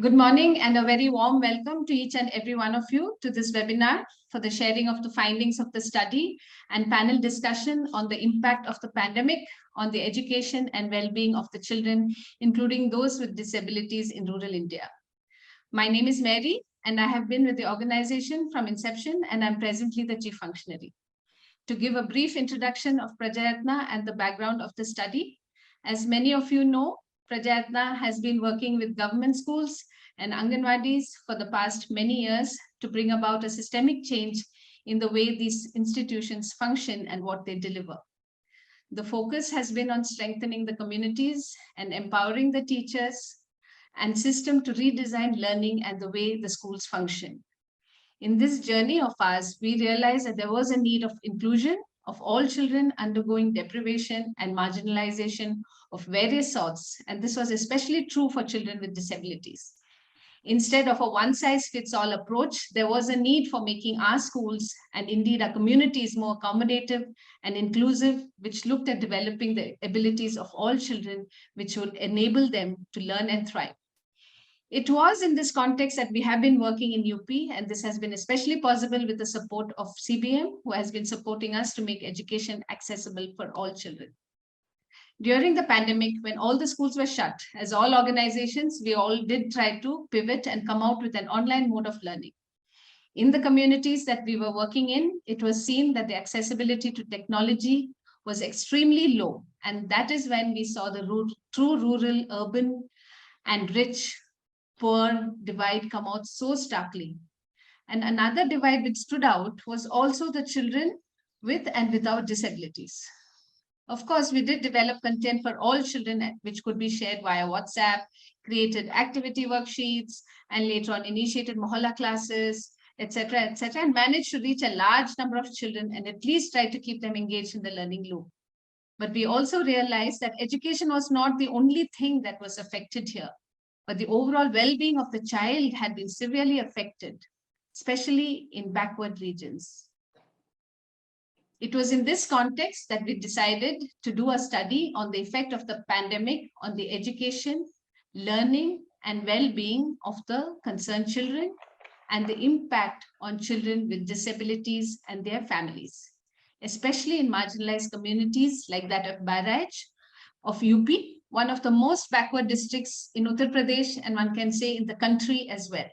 Good morning and a very warm welcome to each and every one of you to this webinar for the sharing of the findings of the study and panel discussion on the impact of the pandemic on the education and well-being of the children, including those with disabilities in rural India. My name is Mary and I have been with the organization from inception and I'm presently the chief functionary. To give a brief introduction of Prajayatna and the background of the study, as many of you know, Prajayatna has been working with government schools and Anganwadis for the past many years to bring about a systemic change in the way these institutions function and what they deliver. The focus has been on strengthening the communities and empowering the teachers and system to redesign learning and the way the schools function. In this journey of ours, we realized that there was a need of inclusion of all children undergoing deprivation and marginalization of various sorts, and this was especially true for children with disabilities. Instead of a one-size-fits-all approach, there was a need for making our schools and indeed our communities more accommodative and inclusive, which looked at developing the abilities of all children, which would enable them to learn and thrive. It was in this context that we have been working in UP, and this has been especially possible with the support of CBM, who has been supporting us to make education accessible for all children. During the pandemic, when all the schools were shut, as all organizations, we all did try to pivot and come out with an online mode of learning. In the communities that we were working in, it was seen that the accessibility to technology was extremely low. And that is when we saw the true rural, urban, and rich, poor divide come out so starkly. And another divide which stood out was also the children with and without disabilities. Of course, we did develop content for all children, which could be shared via WhatsApp, created activity worksheets, and later on initiated Mohalla classes, etc., and managed to reach a large number of children and at least try to keep them engaged in the learning loop. But we also realized that education was not the only thing that was affected here, but the overall well-being of the child had been severely affected, especially in backward regions. It was in this context that we decided to do a study on the effect of the pandemic on the education, learning, and well-being of the concerned children and the impact on children with disabilities and their families, especially in marginalized communities like that of Bahraich of UP, one of the most backward districts in Uttar Pradesh, and one can say in the country as well.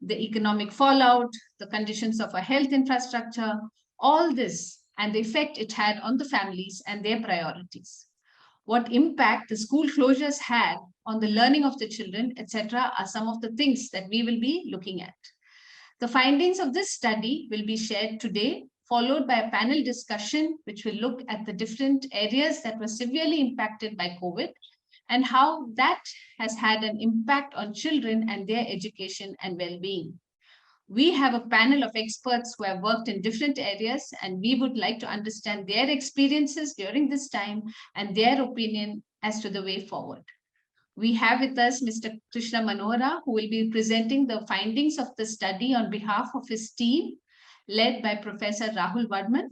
The economic fallout, the conditions of a health infrastructure, all this and the effect it had on the families and their priorities. What impact the school closures had on the learning of the children, etc., are some of the things that we will be looking at. The findings of this study will be shared today, followed by a panel discussion, which will look at the different areas that were severely impacted by COVID and how that has had an impact on children and their education and well-being. We have a panel of experts who have worked in different areas, and we would like to understand their experiences during this time and their opinion as to the way forward. We have with us Mr. Krishna Manohara, who will be presenting the findings of the study on behalf of his team, led by Professor Rahul Varman.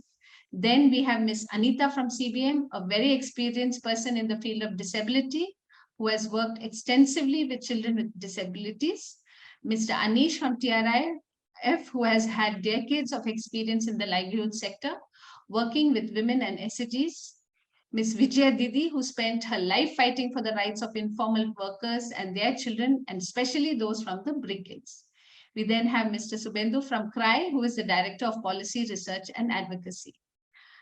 Then we have Ms. Anita from CBM, a very experienced person in the field of disability, who has worked extensively with children with disabilities. Mr. Anish from TRIF, who has had decades of experience in the livelihood sector, working with women and SAGs. Ms. Vijaya Didi, who spent her life fighting for the rights of informal workers and their children, and especially those from the brigades. We then have Mr. Subendu from CRI, who is the Director of Policy, Research and Advocacy.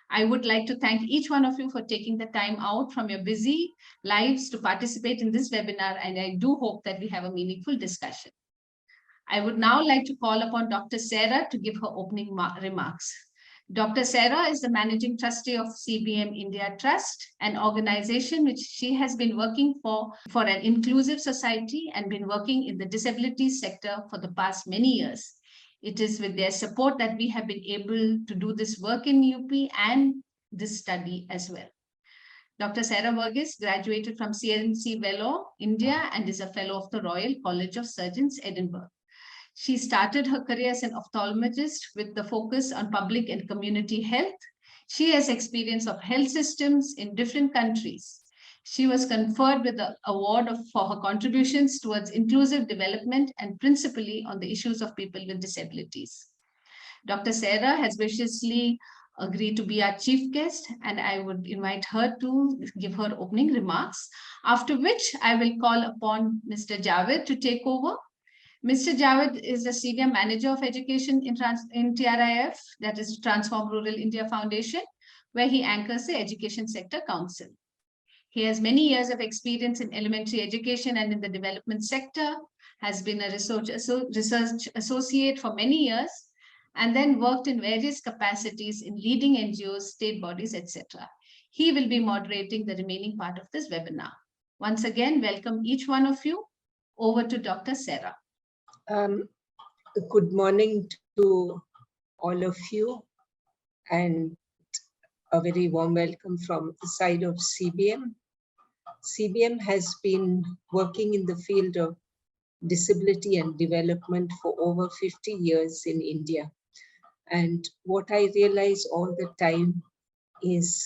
I would like to thank each one of you for taking the time out from your busy lives to participate in this webinar, and I do hope that we have a meaningful discussion. I would now like to call upon Dr. Sarah to give her opening remarks. Dr. Sarah is the Managing Trustee of CBM India Trust, an organization which she has been working for an inclusive society and been working in the disability sector for the past many years. It is with their support that we have been able to do this work in UP and this study as well. Dr. Sarah Verghese graduated from CNC Vellore, India, and is a fellow of the Royal College of Surgeons, Edinburgh. She started her career as an ophthalmologist with the focus on public and community health. She has experience of health systems in different countries. She was conferred with the award for her contributions towards inclusive development and principally on the issues of people with disabilities. Dr. Sarah has graciously agreed to be our chief guest, and I would invite her to give her opening remarks, after which I will call upon Mr. Javed to take over. Mr. Javed is the Senior Manager of Education in TRIF, that is Transform Rural India Foundation, where he anchors the Education Sector Council. He has many years of experience in elementary education and in the development sector, has been a research associate for many years, and then worked in various capacities in leading NGOs, state bodies, etc. He will be moderating the remaining part of this webinar. Once again, welcome each one of you. Over to Dr. Sarah. Good morning to all of you, and a very warm welcome from the side of CBM. CBM has been working in the field of disability and development for over 50 years in India. And what I realize all the time is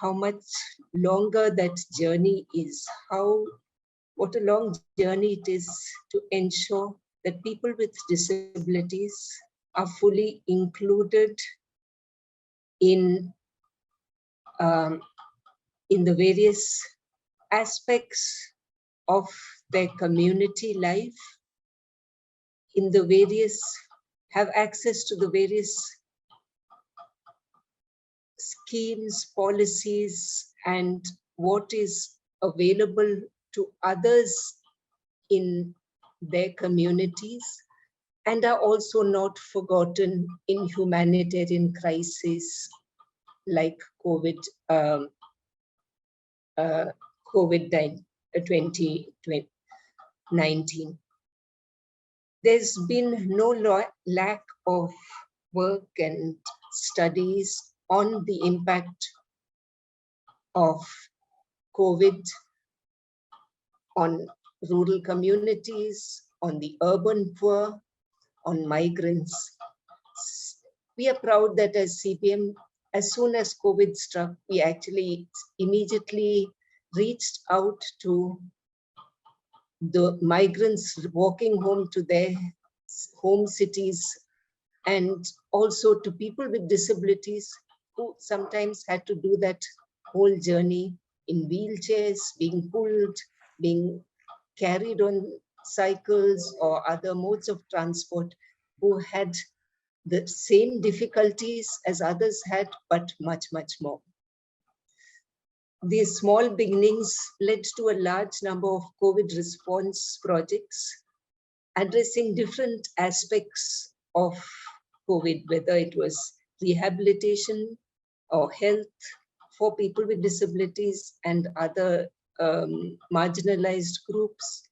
how much longer that journey is, what a long journey it is to ensure that people with disabilities are fully included in the various aspects of their community life, have access to the various schemes, policies, and what is available to others in their communities, and are also not forgotten in humanitarian crises like COVID-19. There's been no lack of work and studies on the impact of COVID on rural communities, on the urban poor, on migrants. We are proud that as CBM, as soon as COVID struck, we actually immediately reached out to the migrants walking home to their home cities, and also to people with disabilities who sometimes had to do that whole journey in wheelchairs, being pulled, being carried on cycles or other modes of transport, who had the same difficulties as others had, but much, much more. These small beginnings led to a large number of COVID response projects addressing different aspects of COVID, whether it was rehabilitation or health for people with disabilities and other marginalized groups,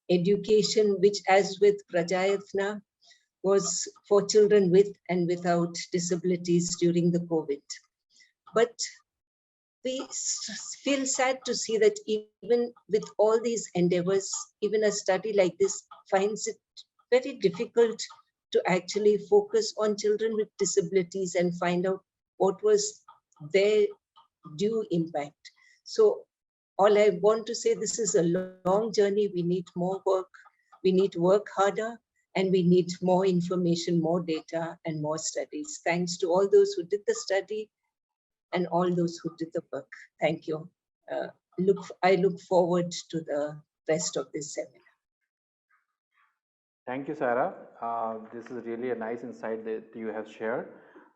education, which as with Prajayatna, was for children with and without disabilities during the COVID. But we feel sad to see that even with all these endeavors, even a study like this finds it very difficult to actually focus on children with disabilities and find out what was their due impact. So all I want to say, this is a long journey. We need more work. We need to work harder, and we need more information, more data, and more studies. Thanks to all those who did the study and all those who did the work. Thank you. I look forward to the rest of this seminar. Thank you, Sarah. This is really a nice insight that you have shared.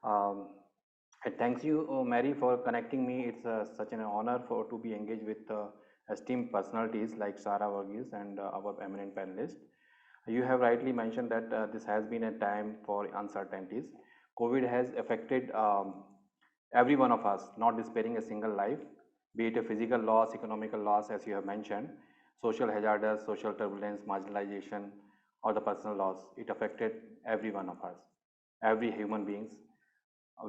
And thanks you, Mary, for connecting me. It's such an honor to be engaged with esteemed personalities like Sarah Varghese and our eminent panelists. You have rightly mentioned that this has been a time for uncertainties. COVID has affected every one of us, not sparing a single life, be it a physical loss, economical loss, as you have mentioned, social hazards, social turbulence, marginalization, or the personal loss. It affected every one of us, every human beings.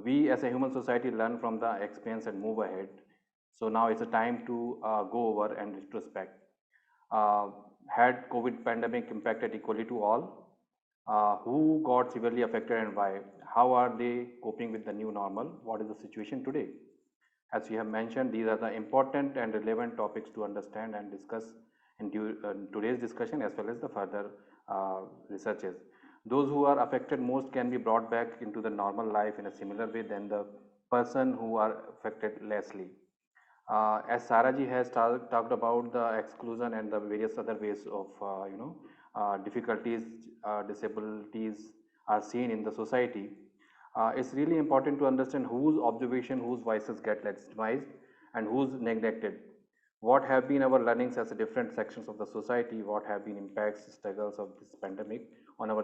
We as a human society learn from the experience and move ahead. So now it's a time to go over and retrospect. Had COVID pandemic impacted equally to all? Who got severely affected and why? How are they coping with the new normal? What is the situation today? As we have mentioned, these are the important and relevant topics to understand and discuss in today's discussion as well as the further researches. Those who are affected most can be brought back into the normal life in a similar way than the person who are affected lessly. As Saraji has talked about the exclusion and the various other ways of difficulties, disabilities are seen in the society. It's really important to understand whose observation, whose voices get legitimized and who's neglected. What have been our learnings as different sections of the society, what have been impacts, struggles of this pandemic on our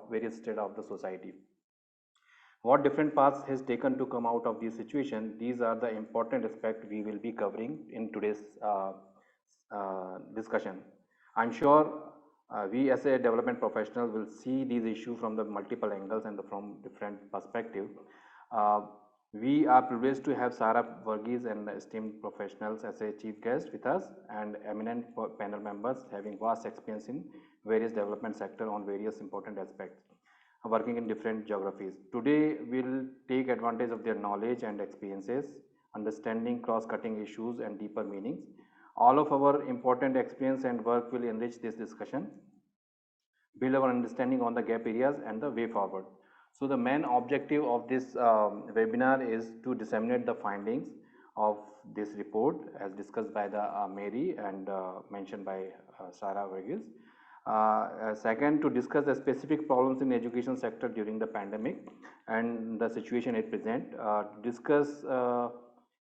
various state of the society. What different paths has taken to come out of this situation, these are the important aspects we will be covering in today's discussion. I'm sure we as a development professional will see these issues from the multiple angles and from different perspectives. We are privileged to have Sara Varghese and esteemed professionals as a chief guest with us and eminent panel members having vast experience in various development sector on various important aspects, working in different geographies. Today, we'll take advantage of their knowledge and experiences, understanding cross-cutting issues and deeper meanings. All of our important experience and work will enrich this discussion, build our understanding on the gap areas and the way forward. So the main objective of this webinar is to disseminate the findings of this report as discussed by the Mary and mentioned by Sarah Varghese. Second, to discuss the specific problems in education sector during the pandemic and the situation it present. Discuss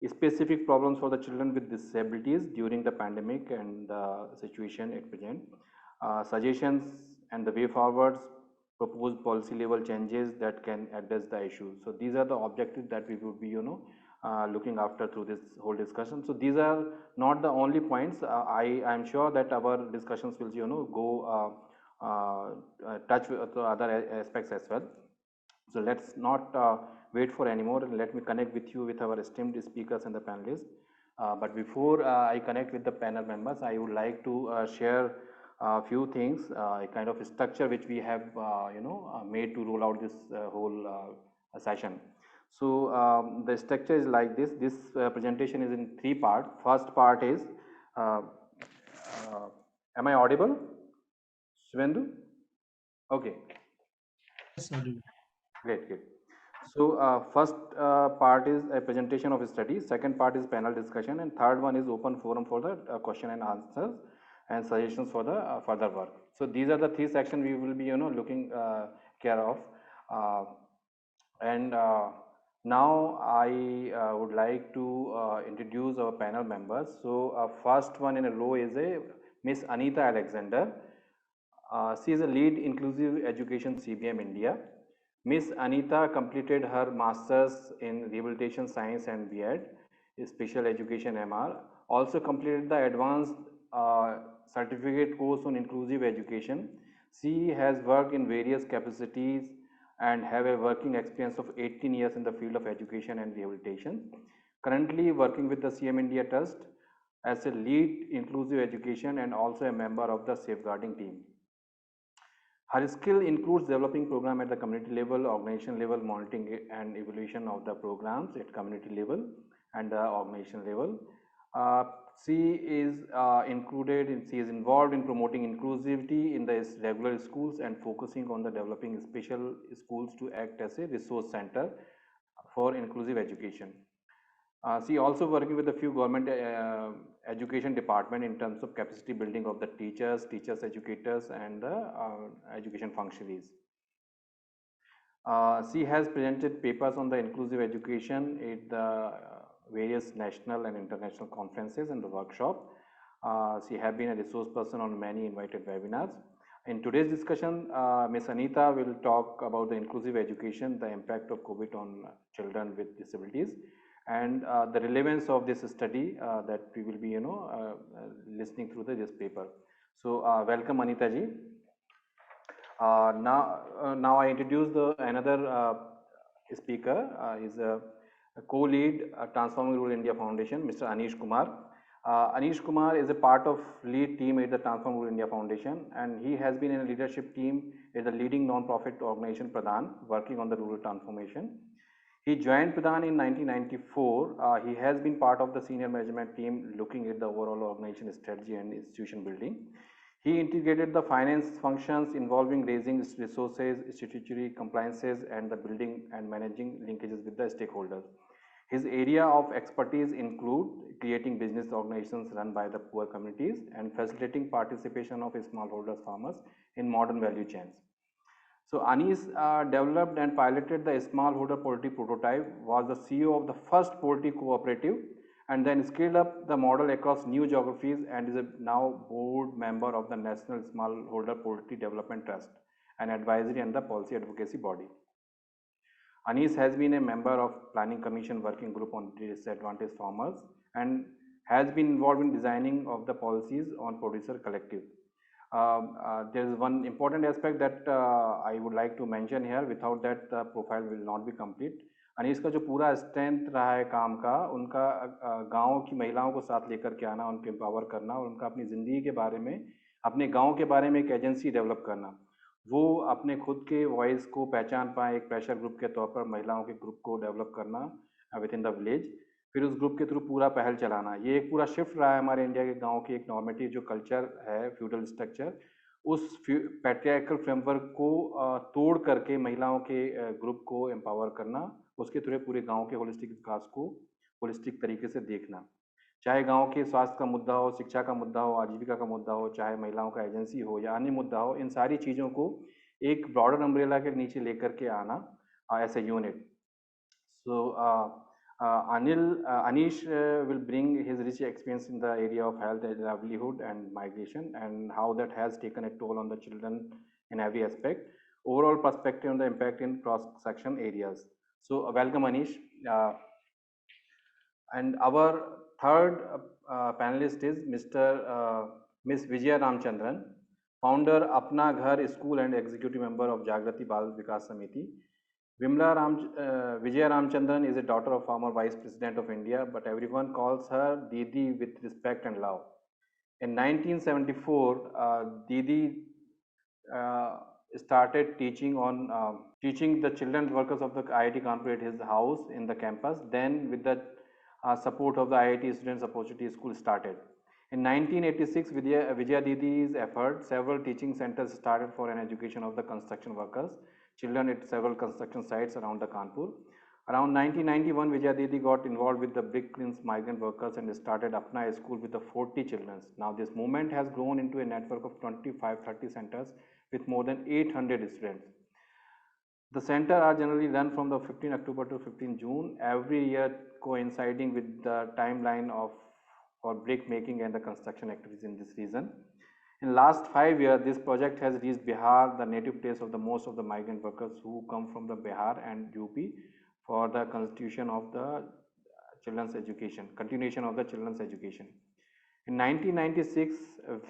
specific problems for the children with disabilities during the pandemic and the situation it present. Suggestions and the way forwards, proposed policy level changes that can address the issue. So these are the objectives that we would be looking after through this whole discussion. So these are not the only points. I am sure that our discussions will go touch with other aspects as well. So let's not wait for anymore, and let me connect with you with our esteemed speakers and the panelists. But before I connect with the panel members, I would like to share a few things, a kind of structure which we have made to roll out this whole session. So the structure is like this. This presentation is in 3 parts. First part is, am I audible? Shivendu? Okay. Great, great. So first part is a presentation of a study, second part is panel discussion, and third one is open forum for the question and answers and suggestions for the further work. So these are the 3 sections we will be looking care of. Now I would like to introduce our panel members. So first one in a row is a Miss Anita Alexander. She is a lead inclusive education CBM India. Miss Anita completed her Masters in Rehabilitation Science and B.Ed, Special Education MR. Also completed the Advanced Certificate course on Inclusive Education. She has worked in various capacities and have a working experience of 18 years in the field of education and rehabilitation. Currently working with the CM India Trust as a lead inclusive education and also a member of the safeguarding team. Her skill includes developing program at the community level, organization level, monitoring and evaluation of the programs at community level and the organization level. She is she is involved in promoting inclusivity in the regular schools and focusing on the developing special schools to act as a resource center for inclusive education. She also working with a few government education department in terms of capacity building of the teachers, educators and the education functionaries. She has presented papers on the inclusive education at the various national and international conferences and the workshop. She has been a resource person on many invited webinars. In today's discussion, Ms. Anita will talk about the inclusive education, the impact of COVID on children with disabilities, and the relevance of this study that we will be listening through this paper. So welcome Anita ji. Now I introduce another speaker. Is a co-lead Transforming Rural India Foundation, Mr. Anish Kumar. Anish Kumar is a part of lead team at the Transform Rural India Foundation, and he has been in a leadership team at the leading non-profit organization Pradhan, working on the rural transformation. He joined Pradhan in 1994. He has been part of the senior management team looking at the overall organization strategy and institution building. He integrated the finance functions involving raising resources, statutory compliances, and the building and managing linkages with the stakeholders. His area of expertise include creating business organizations run by the poor communities and facilitating participation of smallholders farmers in modern value chains. So Anis developed and piloted the smallholder poultry prototype, was the CEO of the first poultry cooperative, and then scaled up the model across new geographies and is a now board member of the National Smallholder Poultry Development Trust, an advisory and the policy advocacy body. Anis has been a member of Planning Commission Working Group on Disadvantaged Farmers and has been involved in designing of the policies on producer collective. There is one important aspect that I would like to mention here. Without that, the profile will not be complete. Anees का जो पूरा strength रहा है काम का, उनका गाँव की महिलाओं को साथ लेकर के आना, उनको एम्पावर करना और उनका अपनी ज़िंदगी के बारे में, अपने गाँव के बारे में एक एजेंसी डेवलप करना, वो अपने खुद के वॉइस को पहचान पाए, एक प्रेशर ग्रुप के तौर पर महिलाओं के ग्रुप को डेवलप करना विद इन द विलेज, फिर उस ग्रुप के थ्रू पूरा पहल चलाना. ये एक पूरा शिफ्ट रहा है हमारे इंडिया के गाँव की एक नॉर्मेटिव जो कल्चर है, फ्यूडल स्ट्रक्चर, उस पैट्रियार्कल फ्रेमवर्क को तोड़ करके महिलाओं के ग्रुप को एम्पावर करना, उसके थ्रू पूरे गांव के होलिस्टिक विकास को होलिस्टिक तरीके से देखना, चाहे गांव के स्वास्थ्य का मुद्दा हो, शिक्षा का मुद्दा हो, आजीविका का मुद्दा हो, चाहे महिलाओं का एजेंसी हो या अन्य मुद्दा हो, इन सारी चीज़ों को एक ब्रॉडर अम्ब्रेला के नीचे लेकर के आना as a unit. So Anish will bring his rich experience in the area of health and livelihood and migration and how that has taken a toll on the children in every aspect, overall perspective on the impact in cross-section areas. So welcome Anish. And our third panelist is Ms. Vijaya Ramchandran, founder Apna Ghar School and executive member of Jagrati Bal Vikas Samiti. Vijaya Ramchandran is a daughter of former Vice President of India, but everyone calls her Didi with respect and love. In 1974, Didi started teaching teaching the children workers of the IIT Kanpur at his house in the campus. Then with the support of the IIT Students Opportunity School started. In 1986, Vijaya Didi's effort, several teaching centers started for an education of the construction workers, children at several construction sites around the Kanpur. Around 1991, Vijaya Didi got involved with the brick kilns migrant workers and started Apna School with the 40 children. Now this movement has grown into a network of 25-30 centers with more than 800 students. The center are generally run from the 15 October to 15 June, every year coinciding with the timeline for brick making and the construction activities in this region. In last 5 years, this project has reached Bihar, the native place of the most of the migrant workers who come from the Bihar and UP for the constitution of the children's education, continuation of the children's education. In 1996,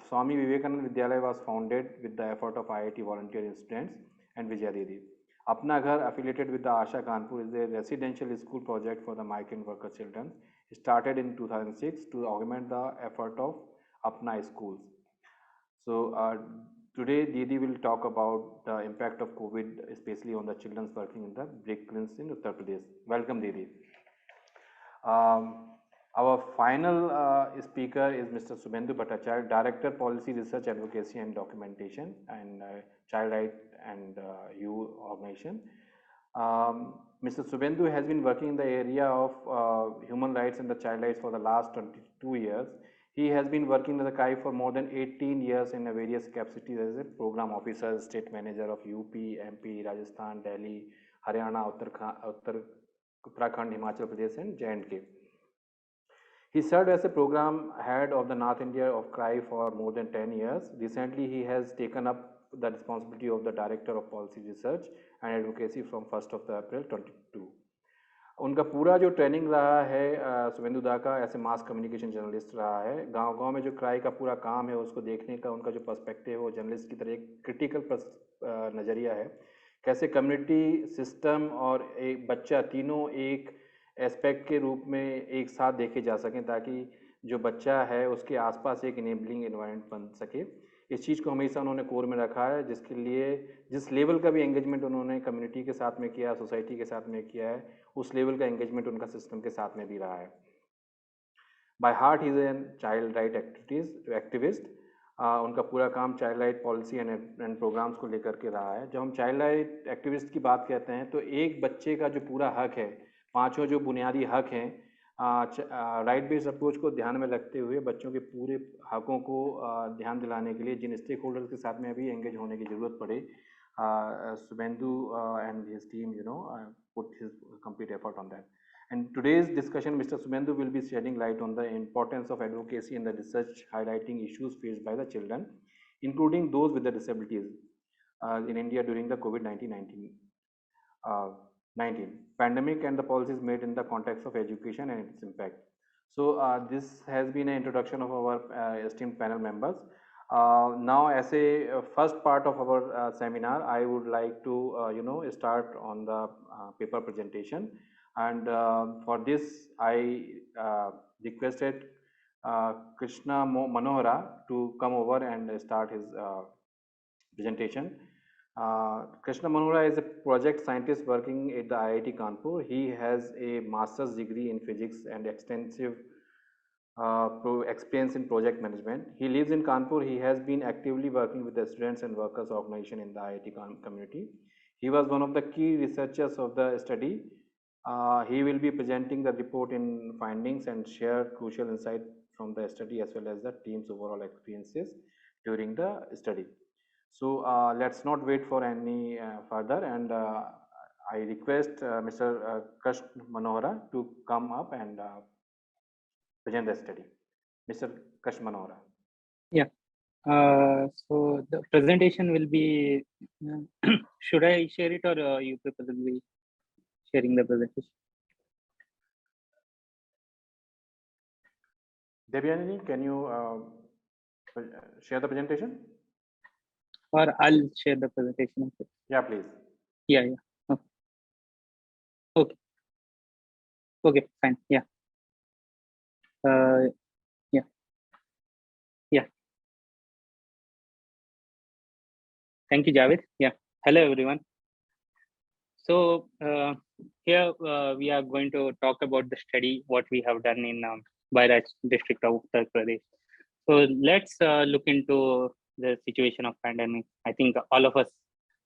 Swami Vivekananda Vidyalaya was founded with the effort of IIT volunteer students and Vijaya Didi. Apna Ghar, affiliated with the Asha Kanpur, is a residential school project for the migrant worker children. It started in 2006 to augment the effort of Apna schools. So today Didi will talk about the impact of COVID, especially on the children working in the brick kilns in Uttar Pradesh. Welcome Didi. Our final speaker is Mr. Subhendu Bhattacharya, Director Policy Research Advocacy and Documentation and Child Right and Youth Organization. Mr. Subhendu has been working in the area of human rights and the child rights for the last 22 years. He has been working with the CRI for more than 18 years in various capacities as a program officer, state manager of UP, MP, Rajasthan, Delhi, Haryana, Uttarakhand, Himachal Pradesh and J&K. He served as a program head of the North India of CRI for more than 10 years. Recently, he has taken up the responsibility of the Director of Policy Research and Advocacy from 1st of April 22. उनका पूरा जो training रहा है सुबेंदु दा का ऐसे mass communication journalist रहा है, गांव-गांव में जो क्राई का पूरा काम है उसको देखने का उनका जो पर्सपेक्टिव है वो जर्नलिस्ट की तरह एक क्रिटिकल नज़रिया है, कैसे कम्युनिटी सिस्टम और एक बच्चा तीनों एक एस्पेक्ट के रूप में एक साथ देखे जा सकें ताकि जो बच्चा है उसके आसपास एक इनेबलिंग एनवायरनमेंट बन सके. इस चीज़ को हमेशा उन्होंने कोर में रखा है, जिसके लिए जिस लेवल का भी एंगेजमेंट उन्होंने कम्युनिटी के साथ में किया, सोसाइटी के साथ में किया है, उस लेवल का एंगेजमेंट उनका सिस्टम के साथ में भी रहा है। By heart he is an child right activist. उनका पूरा काम child right policy and programmes को लेकर के रहा है। जब हम चाइल्ड राइट एक्टिविस्ट की बात कहते हैं तो एक बच्चे का जो पूरा हक है, पांचों जो बुनियादी हक हैं, राइट बेस्ड अप्रोच को ध्यान में रखते हुए बच्चों के पूरे हकों को ध्यान दिलाने के लिए जिन स्टेक होल्डर्स के साथ में अभी एंगेज होने की जरूरत पड़े, Subhendu and his team, put his complete effort on that. And today's discussion, Mr. Subhendu will be shedding light on the importance of advocacy and the research highlighting issues faced by the children, including those with the disabilities in India during the COVID-19 pandemic and the policies made in the context of education and its impact. So this has been an introduction of our esteemed panel members. Now, as a first part of our seminar, I would like to start on the paper presentation, and for this I requested Krishna Manohara to come over and start his presentation. Krishna Manohara is a project scientist working at the IIT Kanpur. He has a master's degree in physics and extensive experience in project management. He lives in Kanpur. He has been actively working with the students and workers organization in the IIT community. He was one of the key researchers of the study. He will be presenting the report in findings and share crucial insight from the study as well as the team's overall experiences during the study. So let's not wait for any further, and I request Mr. Krishna Manohara to come up and present the study. Mr. Krishna Manohara. Yeah. So the presentation will be, should I share it or you people will be sharing the presentation? Devyanini, can you share the presentation? Or I'll share the presentation. Yeah, please. Yeah. Okay. Okay, fine. Yeah. Yeah. Thank you, Javed. Yeah. Hello, everyone. So here we are going to talk about the study, what we have done in Bahraich district of Uttar Pradesh. So let's look into the situation of pandemic. I think all of us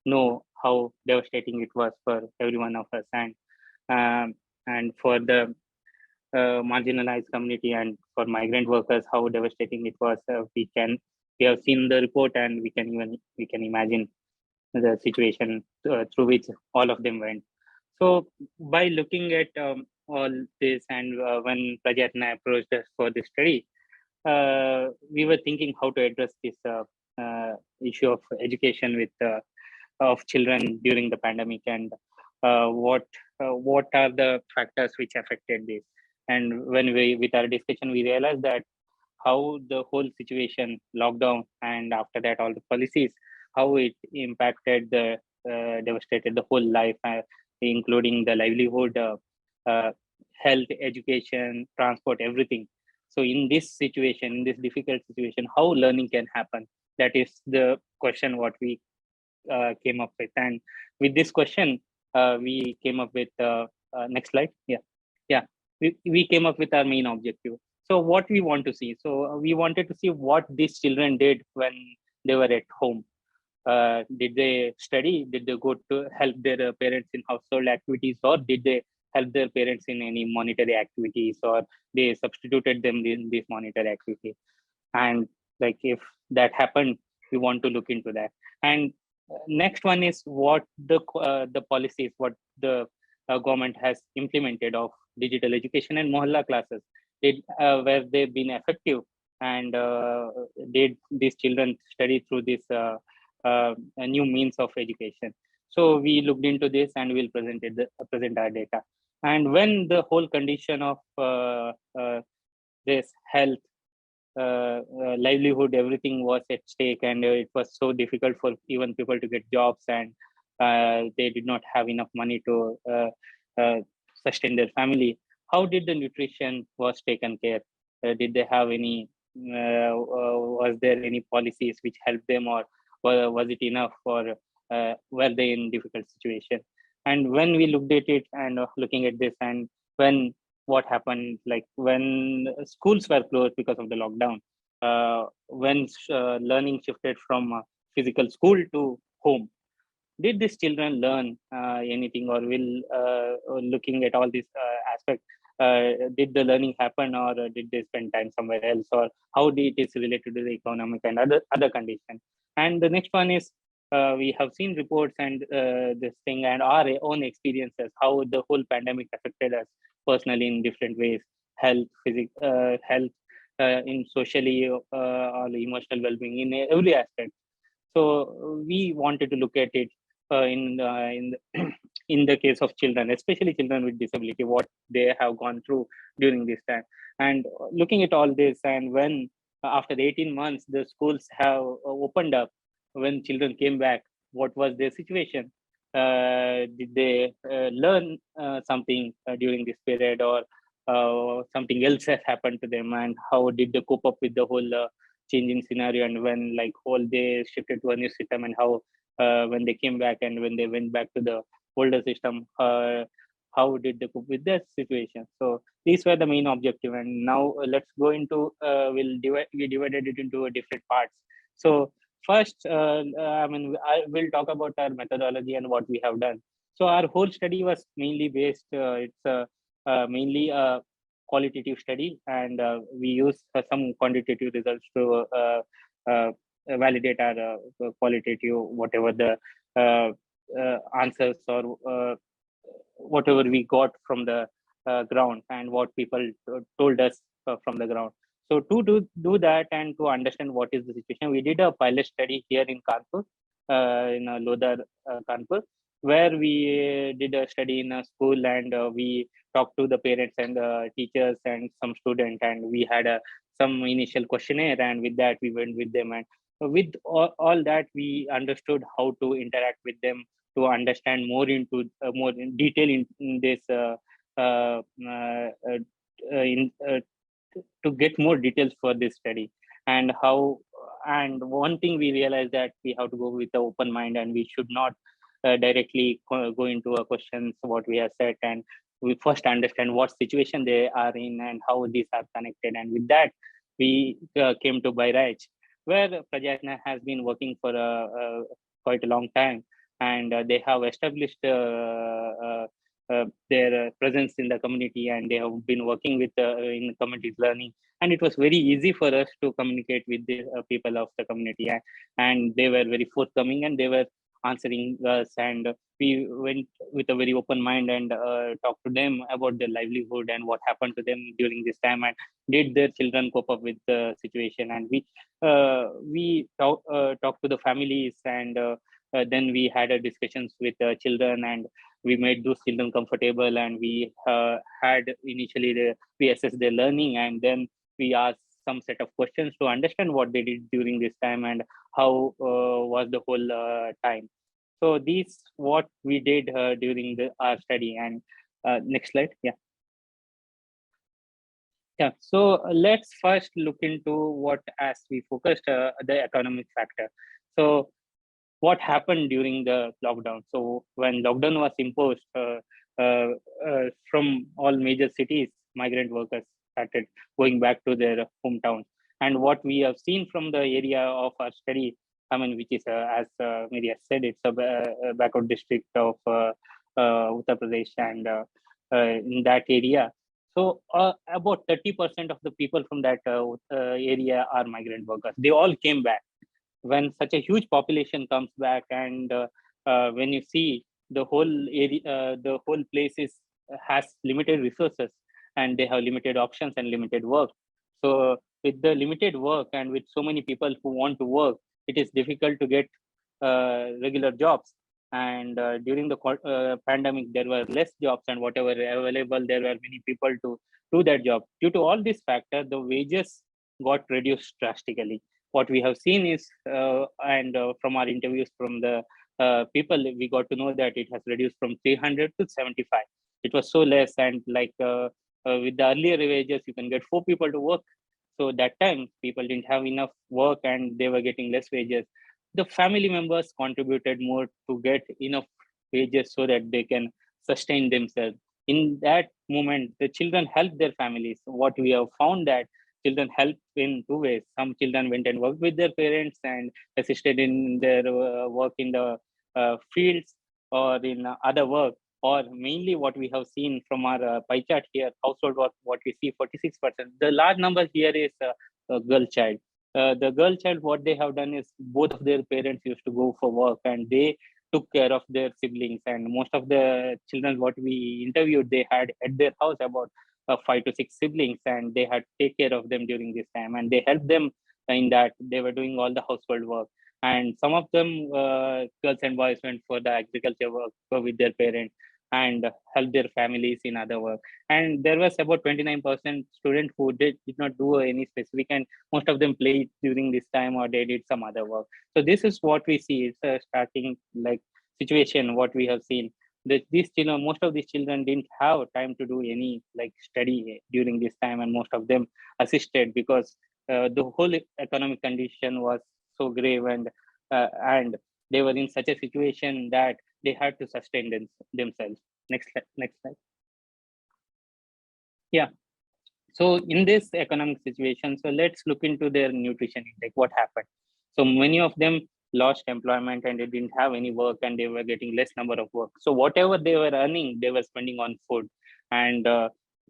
know how devastating it was for every one of us, and for the marginalized community and for migrant workers, how devastating it was. We have seen the report, and we can imagine the situation through which all of them went. So by looking at all this, and when Prajayatna approached us for this study, we were thinking how to address this issue of education of children during the pandemic, and what are the factors which affected this. And when with our discussion, we realized that how the whole situation, lockdown, and after that all the policies, how it impacted devastated the whole life, including the livelihood, health, education, transport, everything. So in this situation, in this difficult situation, how learning can happen? That is the question what we came up with. And with this question, we came up with next slide. Yeah. We came up with our main objective. So what we want to see. So we wanted to see what these children did when they were at home. Did they study? Did they go to help their parents in household activities, or did they help their parents in any monetary activities, or they substituted them in this monetary activity? And like if that happened, we want to look into that. And next one is what the policies, what the government has implemented of digital education and mohalla classes. Where they've been effective, and did these children study through this new means of education? So we looked into this, and we'll present our data. And when the whole condition of this health, livelihood, everything was at stake, and it was so difficult for even people to get jobs, and they did not have enough money to sustain their family. How did the nutrition was taken care? Did they have any Was there any policies which helped them, or was it enough, or were they in difficult situation? And when we looked at it and looking at this, and when what happened, like when schools were closed because of the lockdown, when learning shifted from physical school to home, did these children learn anything, or will looking at all these aspects, did the learning happen, or did they spend time somewhere else, or how it is related to the economic and other conditions? And the next one is, we have seen reports and this thing and our own experiences, how the whole pandemic affected us personally in different ways: health, health, in socially, or emotional well-being, in every aspect. So we wanted to look at it in the case of children, especially children with disability, what they have gone through during this time. And looking at all this, and when after 18 months the schools have opened up, when children came back, what was their situation? Did they learn something during this period, or something else has happened to them, and how did they cope up with the whole changing scenario? And when like whole they shifted to a new system, and how when they came back and when they went back to the older system, how did they cope with that situation? So these were the main objective. And now let's go into we divided it into different parts. So first, I will talk about our methodology and what we have done. So our whole study was mainly based, it's mainly a qualitative study, and we use some quantitative results to validate our qualitative, whatever the answers, or whatever we got from the ground, and what people told us from the ground. So to do that, and to understand what is the situation, we did a pilot study here in Kanpur, in Lodar, Kanpur, where we did a study in a school, and we talked to the parents and teachers and some students, and we had some initial questionnaire, and with that we went with them, and with all that we understood how to interact with them, to understand more into more in detail in this in to get more details for this study. And how, and one thing we realized, that we have to go with the open mind, and we should not directly go into a questions what we have said, and we first understand what situation they are in and how these are connected. And with that we came to Bahraich, where Prajayatna has been working for quite a long time, and they have established their presence in the community, and they have been working with in community learning. And it was very easy for us to communicate with the people of the community, and they were very forthcoming, and they were answering us, and we went with a very open mind and talked to them about their livelihood and what happened to them during this time, and did their children cope up with the situation. And we talked to the families, and then we had a discussions with children, and we made those children comfortable, and we had initially we assessed their learning, and then we asked some set of questions to understand what they did during this time, and how was the whole time. So these what we did during our study. And next slide. Yeah, so let's first look into what, as we focused the economic factor. So what happened during the lockdown? So when lockdown was imposed, from all major cities, migrant workers started going back to their hometowns. And what we have seen from the area of our study, which is, as Mary has said, it's a backward district of Uttar Pradesh, and in that area. So about 30% of the people from that area are migrant workers. They all came back. When such a huge population comes back, and when you see the whole area, the whole place has limited resources, and they have limited options and limited work. So with the limited work, and with so many people who want to work, it is difficult to get regular jobs. And during the pandemic, there were less jobs, and whatever available, there were many people to do that job. Due to all these factors, the wages got reduced drastically. What we have seen is, and from our interviews from the people, we got to know that it has reduced from 300 to 75. It was so less, and like with the earlier wages, you can get 4 people to work. So that time people didn't have enough work and they were getting less wages. The family members contributed more to get enough wages so that they can sustain themselves. In that moment, the children helped their families. What we have found that children help in two ways. Some children went and worked with their parents and assisted in their work in the fields or in other work, or mainly what we have seen from our pie chart here, household work, what we see 46%. The large number here is a girl child. The girl child, what they have done is both of their parents used to go for work and they took care of their siblings. And most of the children, what we interviewed, they had at their house about 5 to 6 siblings, and they had to take care of them during this time. And they helped them in that they were doing all the household work. And some of them, girls and boys, went for the agriculture work with their parents and help their families in other work. And there was about 29% student who did not do any specific, and most of them played during this time or they did some other work. So this is what we see. It's a starting like situation what we have seen. These children, most of these children didn't have time to do any like study during this time, and most of them assisted because the whole economic condition was so grave, and they were in such a situation that they had to sustain themselves. Next slide. Yeah. So in this economic situation, so let's look into their nutrition intake. What happened? So many of them lost employment and they didn't have any work and they were getting less number of work. So whatever they were earning, they were spending on food, and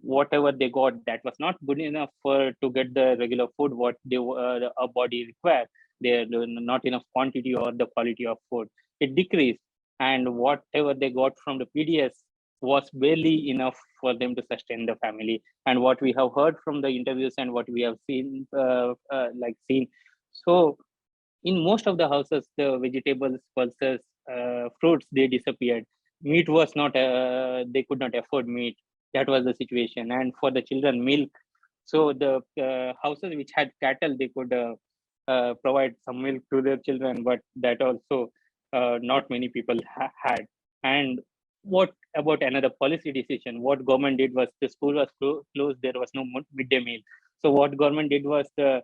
whatever they got, that was not good enough to get the regular food what a body required. They're not enough quantity or the quality of food. It decreased, and whatever they got from the PDS was barely enough for them to sustain the family. And what we have heard from the interviews and what we have seen, so in most of the houses, the vegetables, pulses, fruits, they disappeared. Meat was not, they could not afford meat. That was the situation. And for the children, milk. So the houses which had cattle, they could provide some milk to their children, but that also not many people had. And what about another policy decision? What government did was the school was closed. There was no midday meal. So what government did was the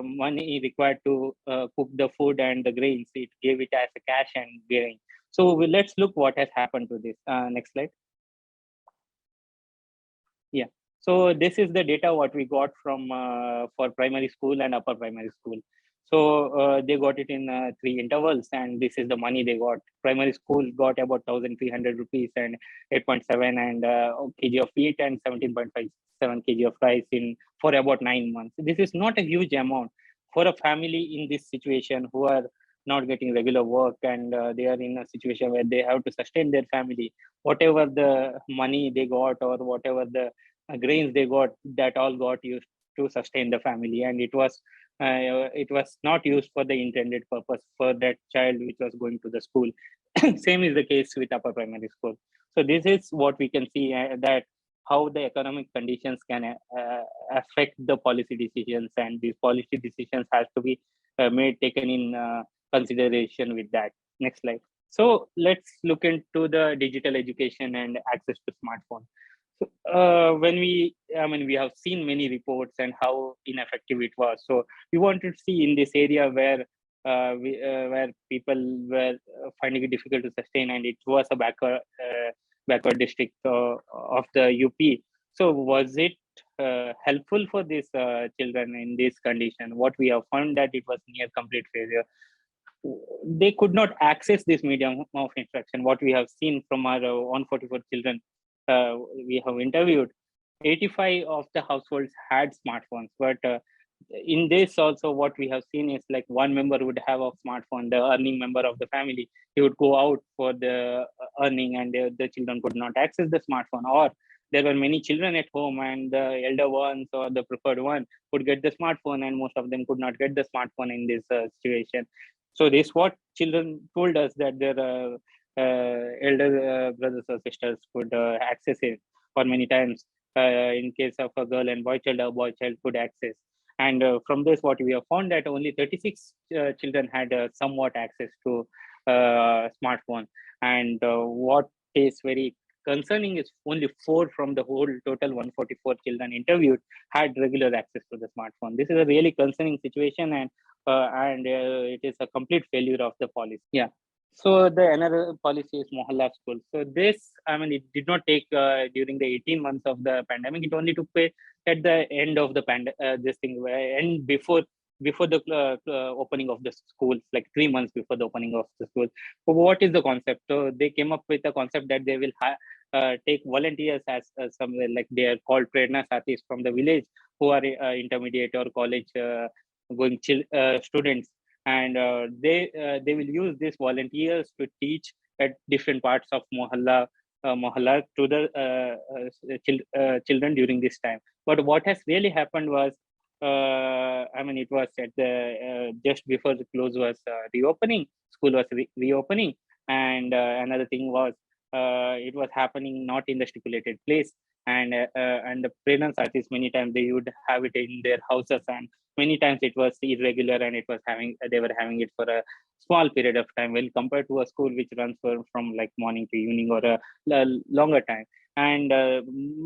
money required to cook the food and the grains, it gave it as a cash and grain. So let's look what has happened to this. Next slide. Yeah. So this is the data what we got from for primary school and upper primary school. So they got it in 3 intervals, and this is the money they got. Primary school got about 1,300 rupees and 8.7 and kg of wheat and 17.57 kg of rice for about 9 months. This is not a huge amount for a family in this situation who are not getting regular work, and they are in a situation where they have to sustain their family. Whatever the money they got or whatever the grains they got, that all got used to sustain the family, and it was not used for the intended purpose for that child which was going to the school. Same is the case with upper primary school. So this is what we can see, that how the economic conditions can affect the policy decisions, and these policy decisions has to be taken in consideration with that. Next slide. So let's look into the digital education and access to smartphone. So we have seen many reports and how ineffective it was. So we wanted to see in this area where people were finding it difficult to sustain, and it was a backward district of the UP. So was it helpful for these children in this condition? What we have found that it was near complete failure. They could not access this medium of instruction. What we have seen from our 144 children we have interviewed, 85 of the households had smartphones, but in this also what we have seen is like one member would have a smartphone, the earning member of the family, he would go out for the earning, and the children could not access the smartphone, or there were many children at home and the elder ones or the preferred one could get the smartphone, and most of them could not get the smartphone in this situation. So this what children told us, that their elder brothers or sisters could access it, or many times in case of a girl and boy child could access. And from this, what we have found that only 36 children had somewhat access to smartphone. And what is very concerning is only 4 from the whole total 144 children interviewed had regular access to the smartphone. This is a really concerning situation, and it is a complete failure of the policy. Yeah. So the another policy is Mohalla school. So this, I mean, it did not take during the 18 months of the pandemic. It only took place at the end of the this thing, and before the opening of the schools, like 3 months before the opening of the schools. So what is the concept? So they came up with a concept that they will take volunteers as somewhere, like they are called Prerna Sathis from the village, who are intermediate or college going students, and they will use these volunteers to teach at different parts of mohalla to the children during this time. But what has really happened was, I mean, it was at the just before the close was reopening, school was reopening, and another thing was it was happening not in the stipulated place, and the parents artists, many times they would have it in their houses, and many times it was irregular, and it was they were having it for a small period of time, well, compared to a school which runs from like morning to evening or a longer time. And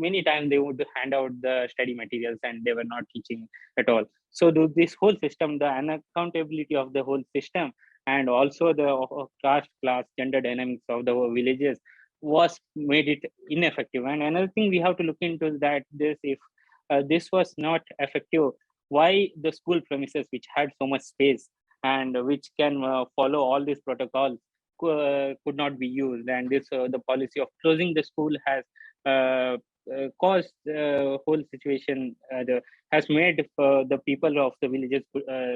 many times they would hand out the study materials and they were not teaching at all. So this whole system, the unaccountability of the whole system, and also the caste, class, gender dynamics of the villages was made it ineffective. And another thing we have to look into that this, if this was not effective, why the school premises, which had so much space and which can follow all these protocols, could not be used. And this the policy of closing the school has caused the whole situation, has made the people of the villages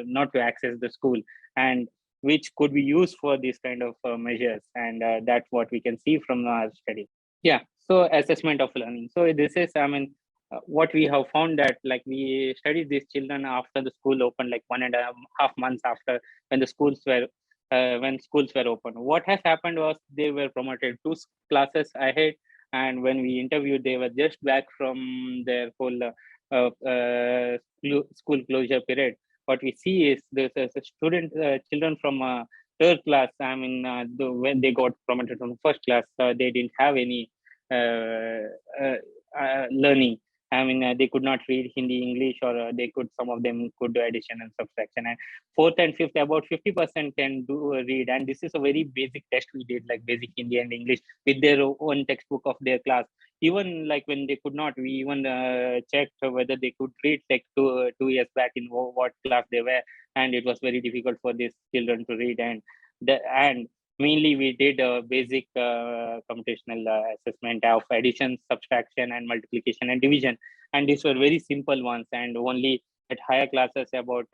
not to access the school, and which could be used for these kind of measures. And that's what we can see from our study. Yeah, so assessment of learning. So this is, I mean, what we have found that, like, we studied these children after the school opened, like 1.5 months after when the schools were open. What has happened was they were promoted 2 classes ahead, and when we interviewed, they were just back from their whole school closure period. What we see is there's a children from third class. I mean, when they got promoted from first class, they didn't have any learning. I mean, they could not read Hindi, English, or some of them could do addition and subtraction. And fourth and fifth, about 50% can do read. And this is a very basic test we did, like basic Hindi and English with their own textbook of their class. Even like when they could not, we even checked whether they could read, like 2 years back in what class they were. And it was very difficult for these children to read. And mainly we did a basic computational assessment of addition, subtraction, and multiplication and division. And these were very simple ones, and only at higher classes about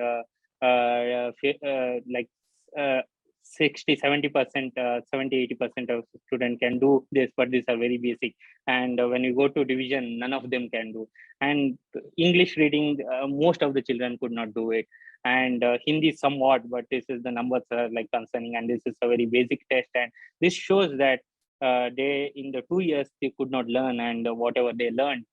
60, 70%, 70, 80% of students can do this, but these are very basic. And when you go to division, none of them can do. And English reading, most of the children could not do it. And Hindi somewhat, but this is the numbers are like concerning, and this is a very basic test. And this shows that they, in the 2 years, they could not learn, and whatever they learned,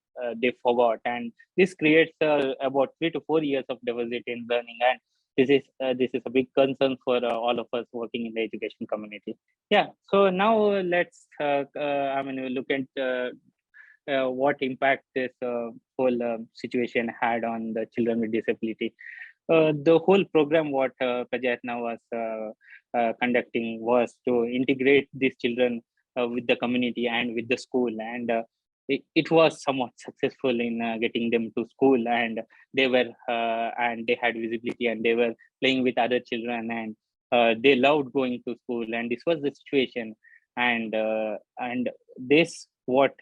they forgot. And this creates about 3 to 4 years of deficit in learning. And this is a big concern for all of us working in the education community. Yeah. So now let's look at what impact this whole situation had on the children with disability. The whole program what Prajayatna was conducting was to integrate these children with the community and with the school, and it was somewhat successful in getting them to school, and they were and they had visibility, and they were playing with other children, and they loved going to school. And this was the situation, and this what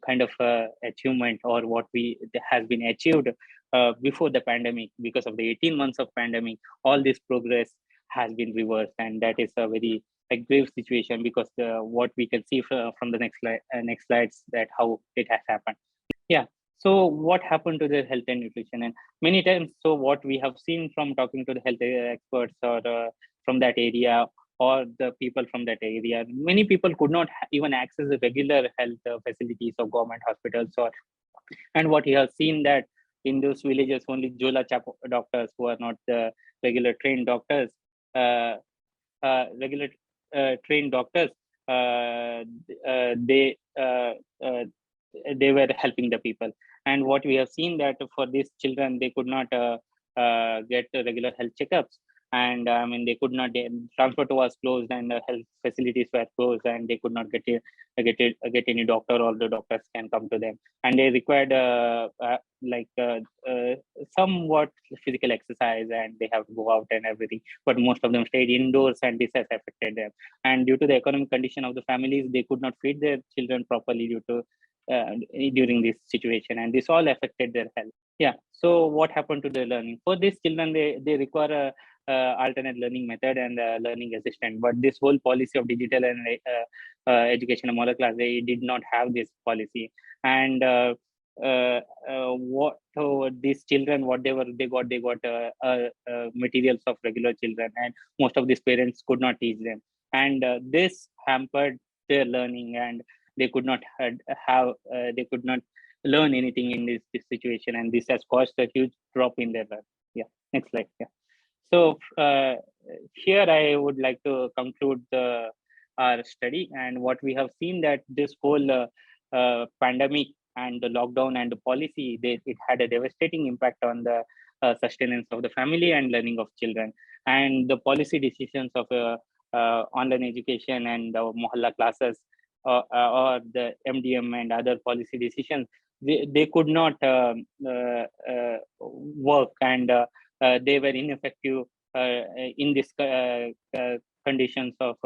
kind of achievement, or what has been achieved before the pandemic. Because of the 18 months of pandemic, all this progress has been reversed, and that is a very grave situation, because what we can see from the next slides, that how it has happened. Yeah. So what happened to their health and nutrition? And many times, so what we have seen from talking to the health experts, or from that area, or the people from that area, many people could not even access the regular health facilities of government hospitals. And what you have seen that in those villages, only Jola doctors, who are not the regular trained doctors, they they were helping the people. And what we have seen that for these children, they could not get regular health checkups, and I mean they could not. Transport was closed, and health facilities were closed, and they could not get any doctor, or the doctors can come to them, and they required like somewhat physical exercise, and they have to go out and everything. But most of them stayed indoors, and this has affected them. And due to the economic condition of the families, they could not feed their children properly due to during this situation, and this all affected their health. Yeah. So what happened to the learning for these children? They require a alternate learning method and learning assistant. But this whole policy of digital and education and modular class, they did not have this policy. And what these children, what they got materials of regular children, and most of these parents could not teach them, and this hampered their learning, and they could not they could not learn anything in this situation, and this has caused a huge drop in their learning. Yeah, next slide. Yeah. So here I would like to conclude our study, and what we have seen that this whole pandemic and the lockdown and the policy, it had a devastating impact on the sustenance of the family and learning of children. And the policy decisions of online education and mohalla classes, or the MDM and other policy decisions, they could not work, and they were ineffective in this conditions of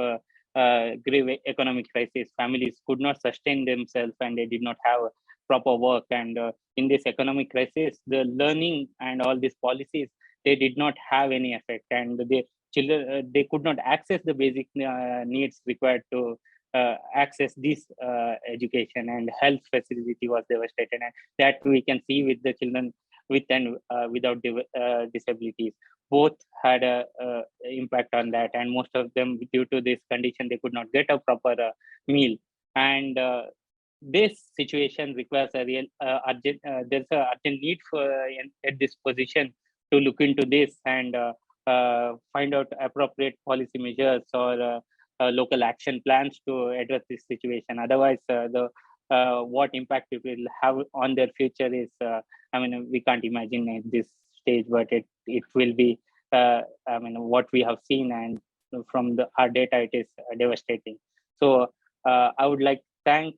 grave economic crisis. Families could not sustain themselves, and they did not have proper work. And in this economic crisis, the learning and all these policies, they did not have any effect, and the children, they could not access the basic needs required to access this education, and health facility was devastated, and that we can see with the children with and without disabilities. Both had a impact on that, and most of them, due to this condition, they could not get a proper meal. And this situation requires a real urgent. There's an urgent need for at this position to look into this and find out appropriate policy measures or local action plans to address this situation. Otherwise, the what impact it will have on their future is, I mean, we can't imagine at this stage, but it will be, I mean, what we have seen, and from our data, it is devastating. So I would like to thank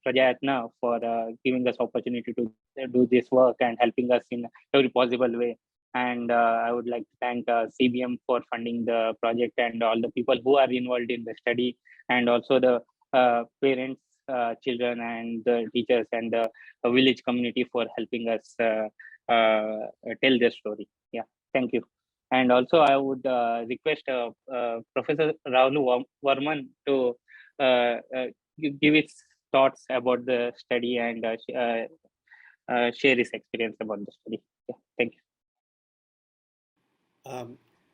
Prajayatna for giving us opportunity to do this work and helping us in every possible way. And I would like to thank CBM for funding the project, and all the people who are involved in the study, and also the parents, children, and the teachers, and the village community for helping us tell their story. Yeah, thank you. And also I would request Professor Rahul Varman to give his thoughts about the study and share his experience about the study. Yeah, thank you.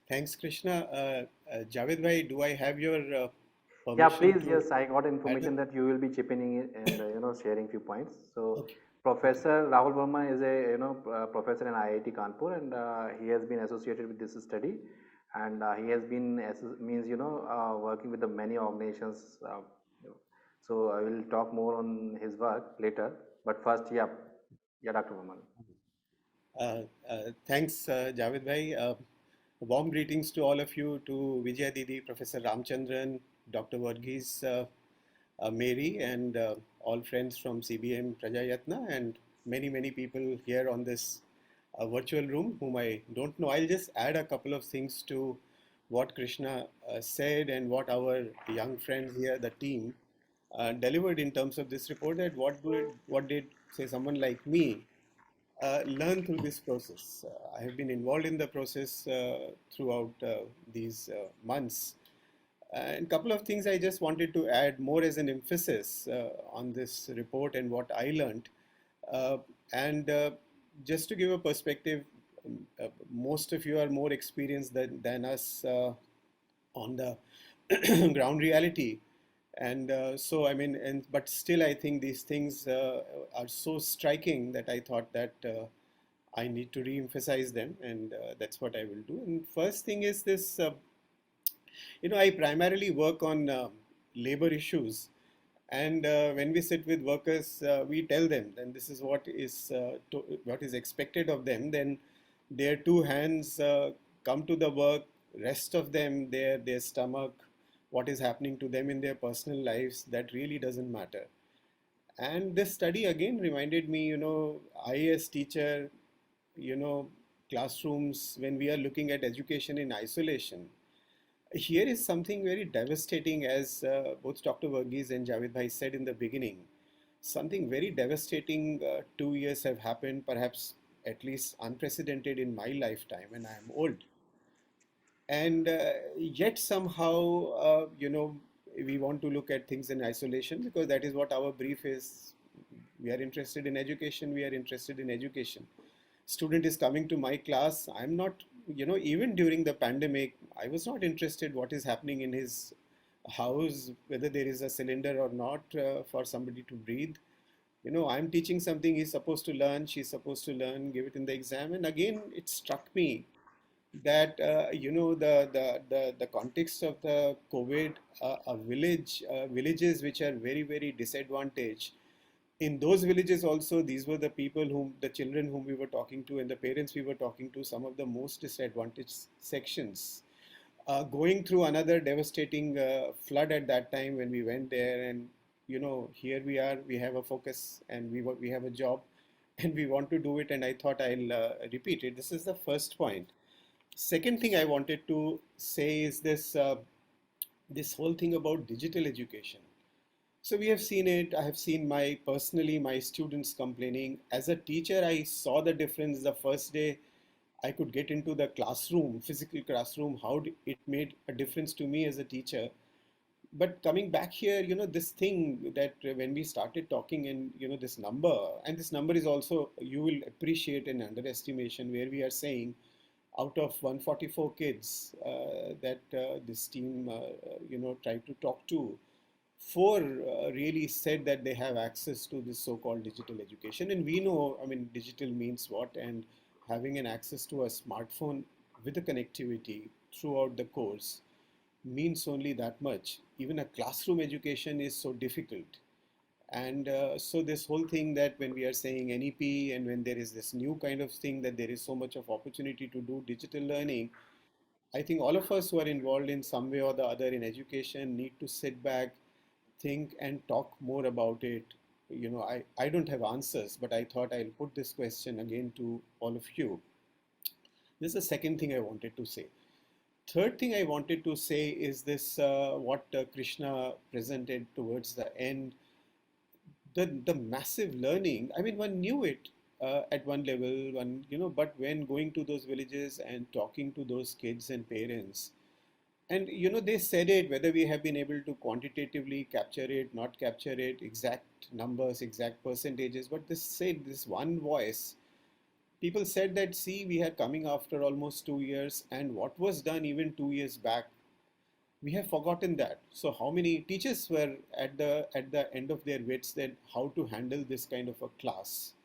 Thanks, Krishna. Javed bhai, do I have your permission? Yeah, please. Yes, I got information that you will be chipping in and sharing few points. So, okay. Professor Rahul Varma is a professor in IIT Kanpur, and he has been associated with this study, and he has been working with the many organizations. So I will talk more on his work later. But first, yeah, Dr. Varman. Thanks, Javed bhai. Warm greetings to all of you, to Vijaya Didi, Professor Ramchandran, Dr. Varghese, Mary, and all friends from CBM Prajayatna, and many people here on this virtual room whom I don't know. I'll just add a couple of things to what Krishna said, and what our young friends here, the team, delivered in terms of this report. That what did say someone like me learn through this process. I have been involved in the process throughout these months. And a couple of things I just wanted to add more as an emphasis on this report and what I learned. And just to give a perspective, most of you are more experienced than us on the ground reality. And so, I mean, but still, I think these things are so striking that I thought that I need to re-emphasize them, and that's what I will do. And first thing is this I primarily work on labor issues. And when we sit with workers, we tell them, then this is what is expected of them. Then their two hands come to the work, rest of them, their stomach, what is happening to them in their personal lives, that really doesn't matter. And this study again reminded me, I as teacher, you know, classrooms, when we are looking at education in isolation, here is something very devastating, as both Dr. Varghese and Javed Bhai said in the beginning. Something very devastating 2 years have happened, perhaps at least unprecedented in my lifetime, and I am old. And yet somehow, we want to look at things in isolation because that is what our brief is. We are interested in education, we are interested in education. Student is coming to my class, I'm not, even during the pandemic, I was not interested what is happening in his house, whether there is a cylinder or not for somebody to breathe. I'm teaching something he's supposed to learn, she's supposed to learn, give it in the exam. And again, it struck me that the context of the COVID, villages which are very, very disadvantaged. In those villages also, these were the children whom we were talking to, and the parents we were talking to, some of the most disadvantaged sections, going through another devastating flood at that time when we went there. And here we are, we have a focus, and we have a job, and we want to do it. And I thought I'll repeat it. This is the first point. Second thing I wanted to say is this whole thing about digital education. So we have seen it. I have seen personally my students complaining. As a teacher, I saw the difference the first day I could get into the classroom, physical classroom, how it made a difference to me as a teacher. But coming back here, this thing that when we started talking, and this number is also, you will appreciate an underestimation, where we are saying out of 144 kids that this team, tried to talk to, four really said that they have access to this so-called digital education. And we know, I mean, digital means what, and having an access to a smartphone with a connectivity throughout the course means only that much. Even a classroom education is so difficult. And so this whole thing that when we are saying NEP, and when there is this new kind of thing that there is so much of opportunity to do digital learning, I think all of us who are involved in some way or the other in education need to sit back, think, and talk more about it. I don't have answers, but I thought I'll put this question again to all of you. This is the second thing I wanted to say. Third thing I wanted to say is this, what Krishna presented towards the end, the massive learning. I mean, one knew it at one level, but when going to those villages and talking to those kids and parents, and they said it, whether we have been able to quantitatively capture it, not capture it, exact numbers, exact percentages, but this one voice, people said that, see, we are coming after almost 2 years, and what was done even 2 years back, we have forgotten that. So how many teachers were at the end of their wits that how to handle this kind of a class?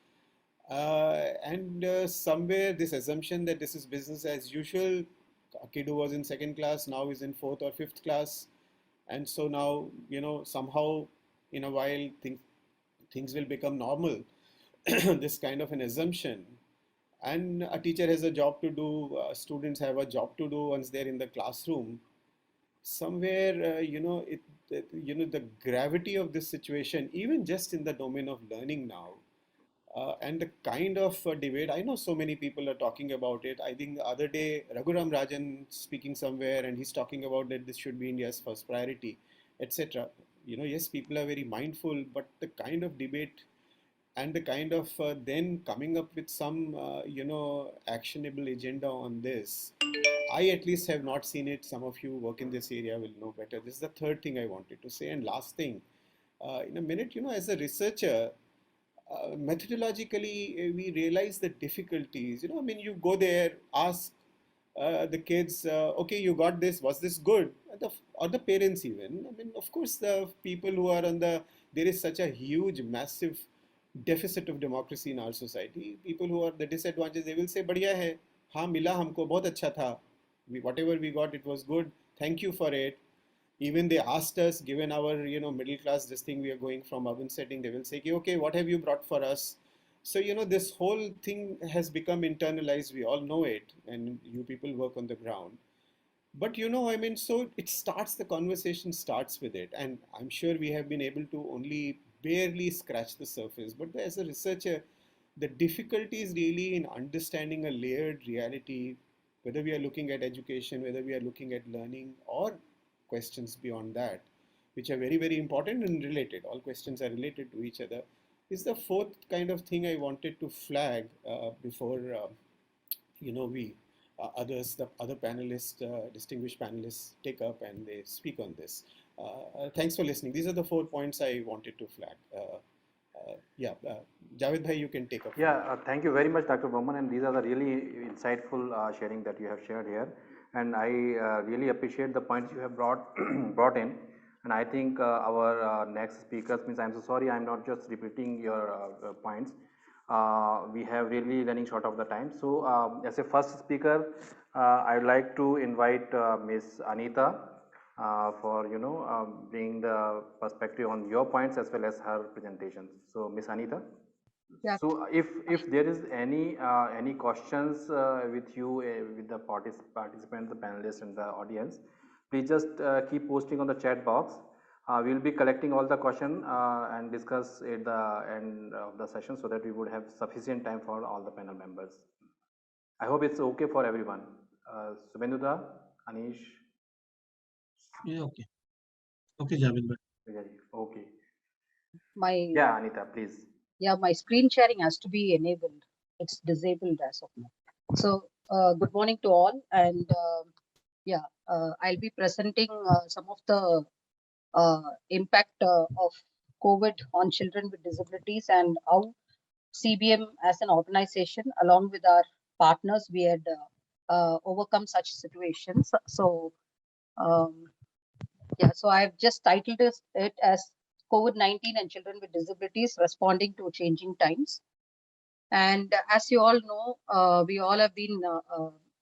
And somewhere this assumption that this is business as usual, a kid who was in second class now is in fourth or fifth class, and so now somehow in a while things will become normal. This kind of an assumption, and a teacher has a job to do, students have a job to do once they're in the classroom. Somewhere the gravity of this situation, even just in the domain of learning now, and the kind of debate, I know so many people are talking about it. I think the other day, Raghuram Rajan speaking somewhere, and he's talking about that this should be India's first priority, etc. Yes, people are very mindful, but the kind of debate and the kind of then coming up with some, actionable agenda on this, I at least have not seen it. Some of you who work in this area will know better. This is the third thing I wanted to say. And last thing, in a minute, as a researcher, methodologically, we realize the difficulties. I mean, you go there, ask the kids, okay, you got this, was this good? Or the parents even. I mean, of course, the people who are there is such a huge, massive deficit of democracy in our society. People who are the disadvantaged, they will say, बढ़िया है, हाँ मिला हमको, बहुत अच्छा था. Whatever we got, it was good. thank you for it. Even they asked us, given our middle class this thing, we are going from urban setting, they will say, okay, what have you brought for us? So this whole thing has become internalized. We all know it, and you people work on the ground. But I mean, so it starts, the conversation starts with it, and I'm sure we have been able to only barely scratch the surface. But as a researcher, the difficulty is really in understanding a layered reality, whether we are looking at education, whether we are looking at learning, or questions beyond that, which are very, very important and related. All questions are related to each other. Is the fourth kind of thing I wanted to flag before we others, the other panelists, distinguished panelists, take up and they speak on this. Thanks for listening. These are the 4 points I wanted to flag. Yeah, Javed bhai, you can take up. Yeah, thank you very much, Dr. Varman, and these are the really insightful sharing that you have shared here. And I really appreciate the points you have brought brought in. And I think our next speakers means, I'm so sorry, I'm not just repeating your points. We have really running short of the time. So as a first speaker, I would like to invite Ms. Anita for bringing the perspective on your points as well as her presentations. So Ms. Anita. Yeah. So if there is any questions with you with the participants, the panelists, and the audience, please just keep posting on the chat box. We will be collecting all the question and discuss at the end of the session so that we would have sufficient time for all the panel members. I hope it's okay for everyone. Subhenduda, Anish. Yeah, okay. Okay, Javed bhai. Okay. My Yeah, Anita, please. yeah, my screen sharing has to be enabled. It's disabled as of now. So good morning to all, and I'll be presenting some of the impact of COVID on children with disabilities and how CBM as an organization, along with our partners, we had overcome such situations. So so I've just titled it as COVID-19 and children with disabilities responding to changing times. And as you all know, we all have been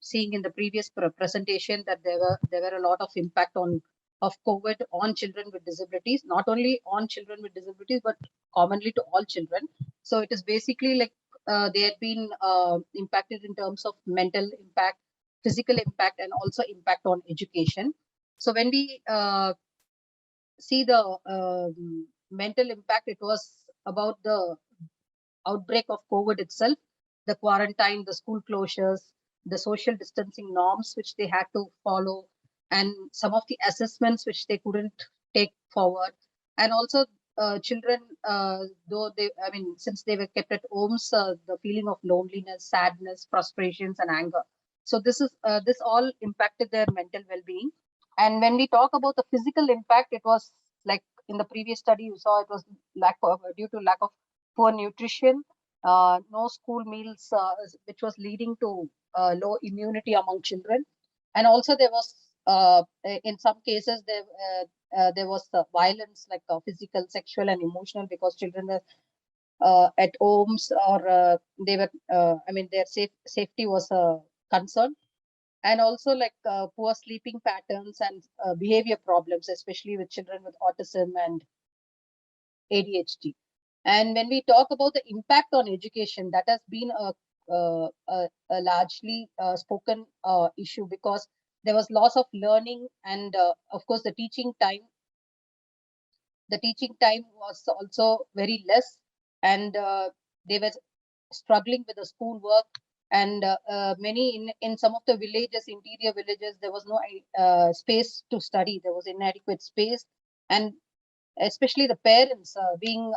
seeing in the previous presentation that there were a lot of impact of COVID on children with disabilities, not only on children with disabilities, but commonly to all children. So it is basically like they had been impacted in terms of mental impact, physical impact, and also impact on education. So when we see the mental impact, it was about the outbreak of COVID itself, the quarantine, the school closures, the social distancing norms which they had to follow, and some of the assessments which they couldn't take forward. And also children, since they were kept at homes, the feeling of loneliness, sadness, frustrations, and anger. So this all impacted their mental well-being. And when we talk about the physical impact, it was like in the previous study you saw, it was due to lack of poor nutrition, no school meals, which was leading to low immunity among children. And also there was, in some cases, there was violence, like physical, sexual, and emotional, because children were at homes, or they were, their safety was a concern. And also like poor sleeping patterns and behavior problems, especially with children with autism and ADHD. And when we talk about the impact on education, that has been a largely spoken issue, because there was loss of learning, and of course the teaching time was also very less, and they were struggling with the school work. And many in some of the villages, interior villages, there was no space to study. There was inadequate space, and especially the parents being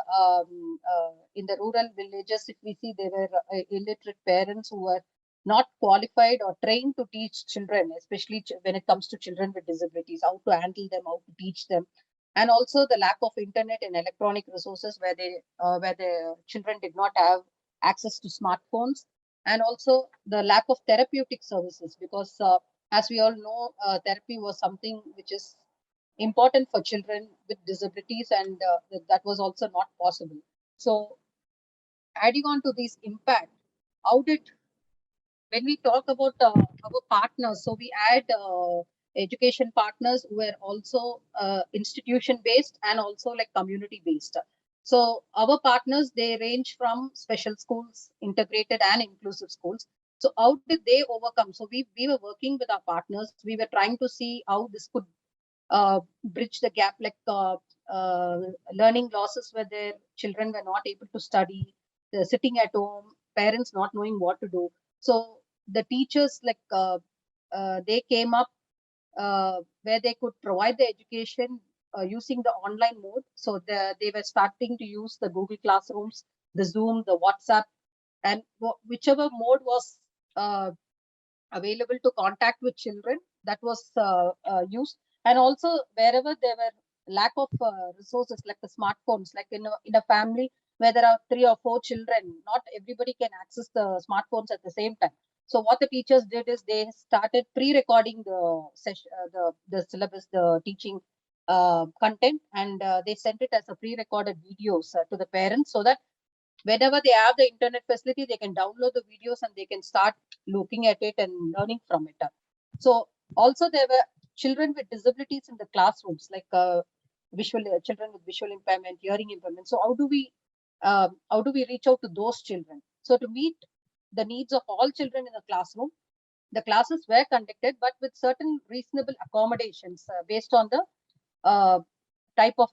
in the rural villages, if we see, there were illiterate parents who were not qualified or trained to teach children, especially when it comes to children with disabilities, how to handle them, how to teach them. And also the lack of internet and electronic resources, where the children did not have access to smartphones. And also the lack of therapeutic services, because as we all know, therapy was something which is important for children with disabilities, and that was also not possible. So adding on to this impact, when we talk about our partners, so we add education partners who were also institution based and also like community based. So our partners, they range from special schools, integrated and inclusive schools. So how did they overcome? So we were working with our partners. We were trying to see how this could bridge the gap, like learning losses where their children were not able to study, sitting at home, parents not knowing what to do. So the teachers, like they came up where they could provide the education using the online mode. So they were starting to use the Google Classrooms, the Zoom, the WhatsApp, and whichever mode was available to contact with children, that was used. And also wherever there were lack of resources like the smartphones, like in a family where there are 3 or 4 children, not everybody can access the smartphones at the same time. So what the teachers did is they started pre-recording the session, the syllabus, the teaching content, and they sent it as a pre-recorded videos to the parents, so that whenever they have the internet facility, they can download the videos and they can start looking at it and learning from it. So also there were children with disabilities in the classrooms, like children with visual impairment, hearing impairment. So how do we reach out to those children? So to meet the needs of all children in the classroom, the classes were conducted, but with certain reasonable accommodations based on the type of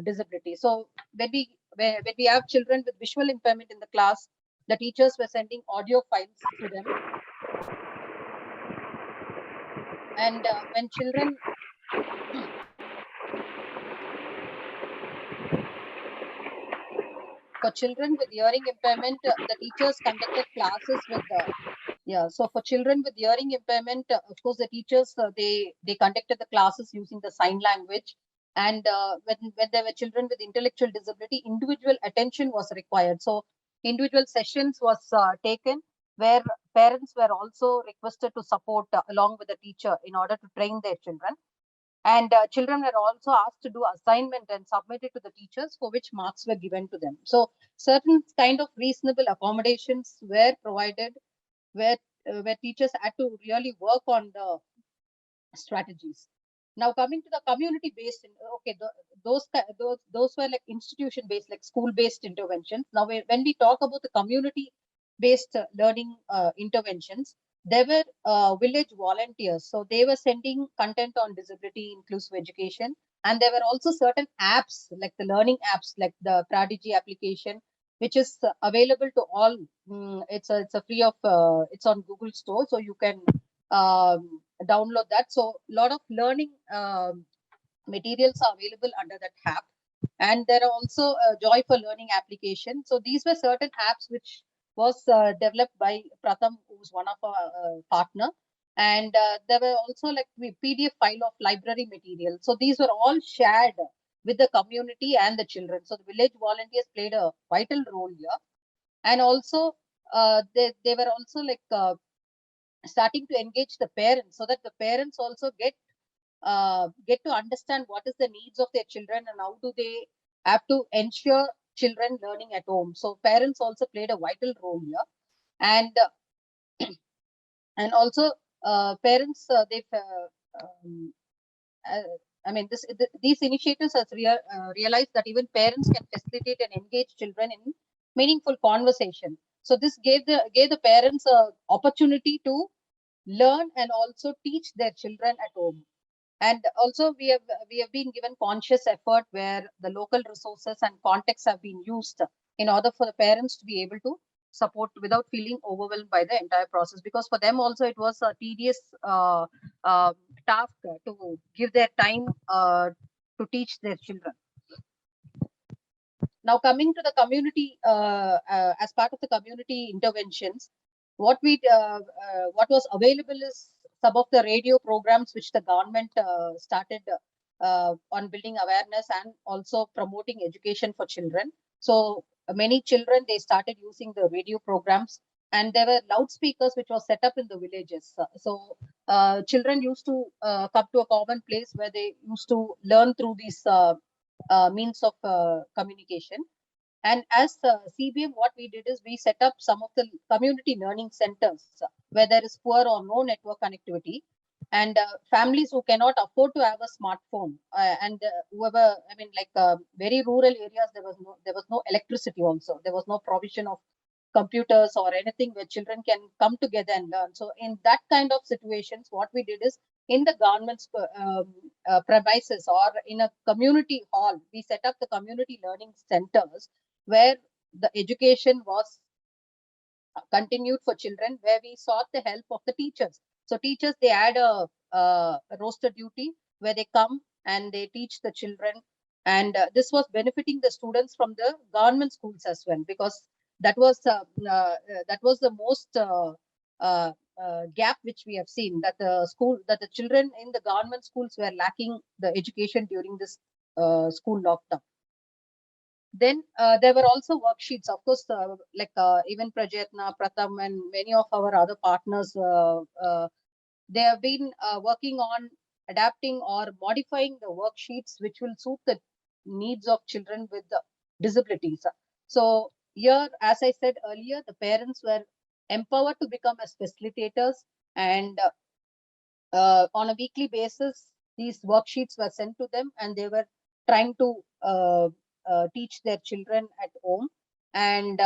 disability. So when we have children with visual impairment in the class, the teachers were sending audio files to them. And when children for children with hearing impairment, the teachers conducted classes with the so for children with hearing impairment, of course, the teachers they conducted the classes using the sign language. And when there were children with intellectual disability, individual attention was required. So individual sessions was taken, where parents were also requested to support along with the teacher in order to train their children. And children were also asked to do assignment and submit it to the teachers, for which marks were given to them. So certain kind of reasonable accommodations were provided, where teachers had to really work on the strategies. Now coming to the community based, okay, those were like institution based, like school based interventions. Now when we talk about the community based learning interventions, there were village volunteers. So they were sending content on disability inclusive education, and there were also certain apps, like the learning apps, like the Prodigy application, which is available to all. It's a free of it's on Google Store, so you can download that. So a lot of learning materials are available under that app. And there are also Joy for Learning application. So these were certain apps which was developed by Pratham, who's one of our partner. And there were also like PDF file of library material. So these were all shared with the community and the children. So the village volunteers played a vital role here. And also they were also like starting to engage the parents, so that the parents also get to understand what is the needs of their children and how do they have to ensure children learning at home. So parents also played a vital role here. And and also parents they've I mean these initiatives has realized that even parents can facilitate and engage children in meaningful conversation. So this gave the parents a opportunity to learn and also teach their children at home. And also we have been given conscious effort where the local resources and contexts have been used in order for the parents to be able to support without feeling overwhelmed by the entire process, because for them also it was a tedious task to give their time to teach their children. Now coming to the community, as part of the community interventions, what was available is some of the radio programs which the government started on building awareness and also promoting education for children. So many children, they started using the radio programs, and there were loudspeakers which was set up in the villages. So children used to come to a common place where they used to learn through these means of communication. And as CBM, what we did is we set up some of the community learning centers where there is poor or no network connectivity. and families who cannot afford to have a smartphone, and whoever, I mean, like very rural areas, there was no electricity also. There was no provision of computers or anything where children can come together and learn. So in that kind of situations, what we did is, in the government's premises or in a community hall, we set up the community learning centers where the education was continued for children, where we sought the help of the teachers. So teachers, they had a roster duty where they come and they teach the children, and this was benefiting the students from the government schools as well, because that was the most gap which we have seen, that the children in the government schools were lacking the education during this school lockdown. Then there were also worksheets, of course, like even Prajayatna, Pratham, and many of our other partners, they have been working on adapting or modifying the worksheets which will suit the needs of children with the disabilities. So here, as I said earlier, the parents were empowered to become as facilitators, and on a weekly basis, these worksheets were sent to them, and they were trying to teach their children at home. And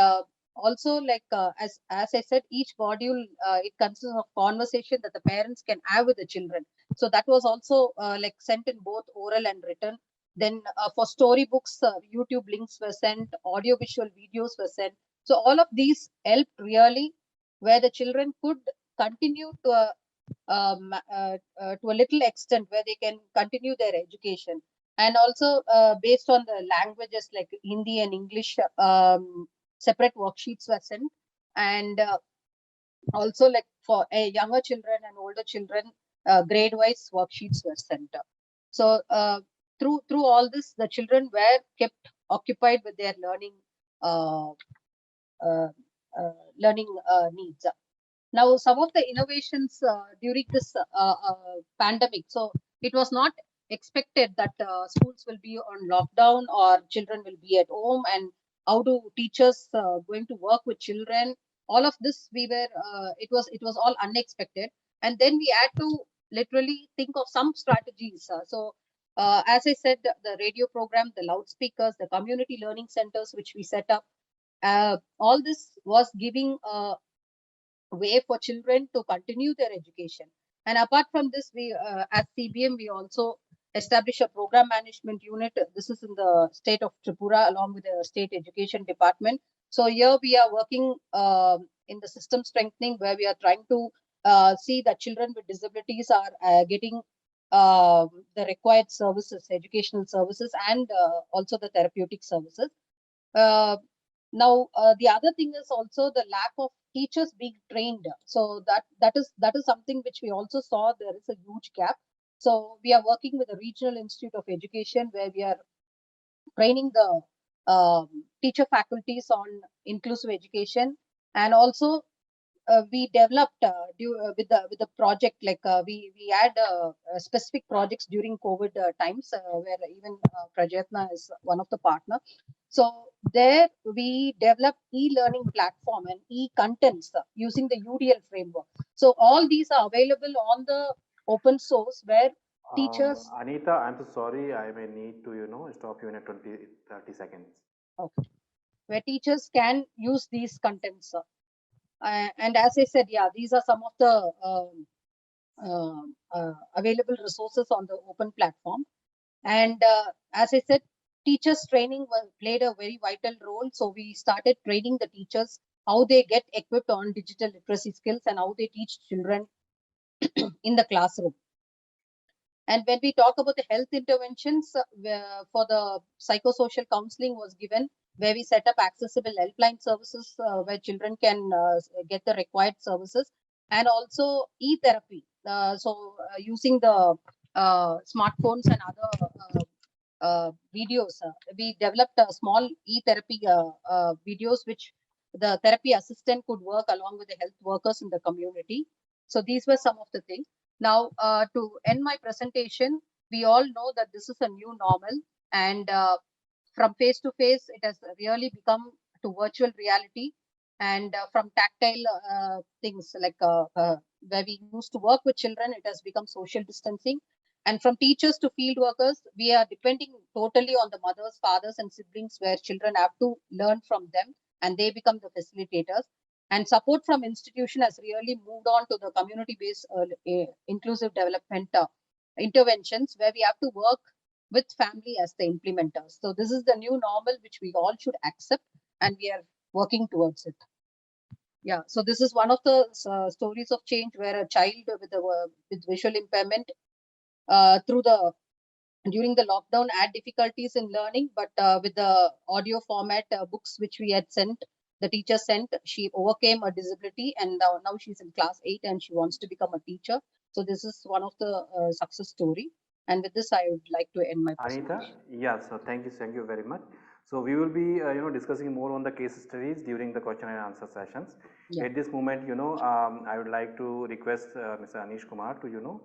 also, like as I said, each module, it consists of conversation that the parents can have with the children. So that was also like sent in both oral and written. Then for storybooks, YouTube links were sent, audio visual videos were sent. So all of these helped really, where the children could continue to a little extent where they can continue their education. And also based on the languages like Hindi and English, separate worksheets were sent. And also, like for younger children and older children, grade wise worksheets were sent. So through all this, the children were kept occupied with their uh, uh, needs. Now, some of the innovations during this pandemic. So it was not expected that schools will be on lockdown or children will be at home, and how do teachers going to work with children? All of this, it was all unexpected, and then we had to literally think of some strategies. So as I said, the radio program, the loudspeakers, the community learning centers which we set up, all this was giving way for children to continue their education. And apart from this, we as CBM, we also establish a program management unit. This is in the state of Tripura along with the state education department. So here we are working in the system strengthening, where we are trying to see that children with disabilities are getting the required services, educational services, and also the therapeutic services. Now, the other thing is also the lack of teachers being trained. So that is something which we also saw there is a huge gap. So we are working with the Regional Institute of Education, where we are training the teacher faculties on inclusive education. And also we developed with the project, like we had specific projects during COVID times, where even Prajayatna is one of the partner. So there we developed e-learning platform and e-contents using the UDL framework. So all these are available on the open source, where teachers. Anita, I'm so sorry. I may need to, stop you in a 30 seconds. Okay. Where teachers can use these contents. And as I said, yeah, these are some of the available resources on the open platform. And as I said, teachers training played a very vital role. So we started training the teachers how they get equipped on digital literacy skills and how they teach children in the classroom. And when we talk about the health interventions, for the psychosocial counseling was given, where we set up accessible helpline services where children can get the required services, and also e-therapy. Using the smartphones and other videos, we developed a small e-therapy videos which the therapy assistant could work along with the health workers in the community. So these were some of the things. Now, to end my presentation, we all know that this is a new normal, and from face to face, it has really become to virtual reality. And from tactile things like where we used to work with children, it has become social distancing. And from teachers to field workers, we are depending totally on the mothers, fathers, and siblings, where children have to learn from them and they become the facilitators. And support from institution has really moved on to the community-based inclusive development interventions, where we have to work with family as the implementers. So this is the new normal, which we all should accept, and we are working towards it. Yeah, so this is one of the stories of change, where a child with visual impairment during the lockdown had difficulties in learning, but with the audio format books which we had sent, the teacher sent, she overcame a disability, and now she's in class 8 and she wants to become a teacher. So this is one of the success story. And with this, I would like to end my presentation. Anita, yeah, so thank you very much. So we will be, discussing more on the case studies during the question and answer sessions. Yeah. At this moment, I would like to request Mr. Anish Kumar to,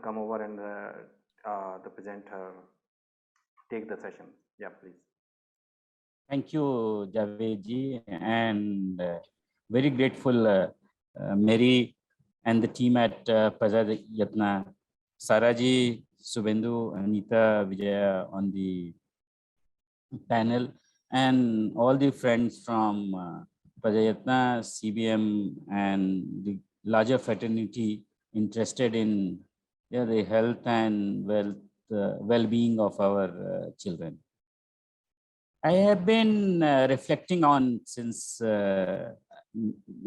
come over and the present, take the session. Yeah, please. Thank you, Javed, and very grateful, Mary and the team at Prajayatna, Saraji, Subendu, Anita, Vijaya on the panel, and all the friends from Prajayatna, CBM, and the larger fraternity interested in the health and well-being of our children. I have been reflecting on, since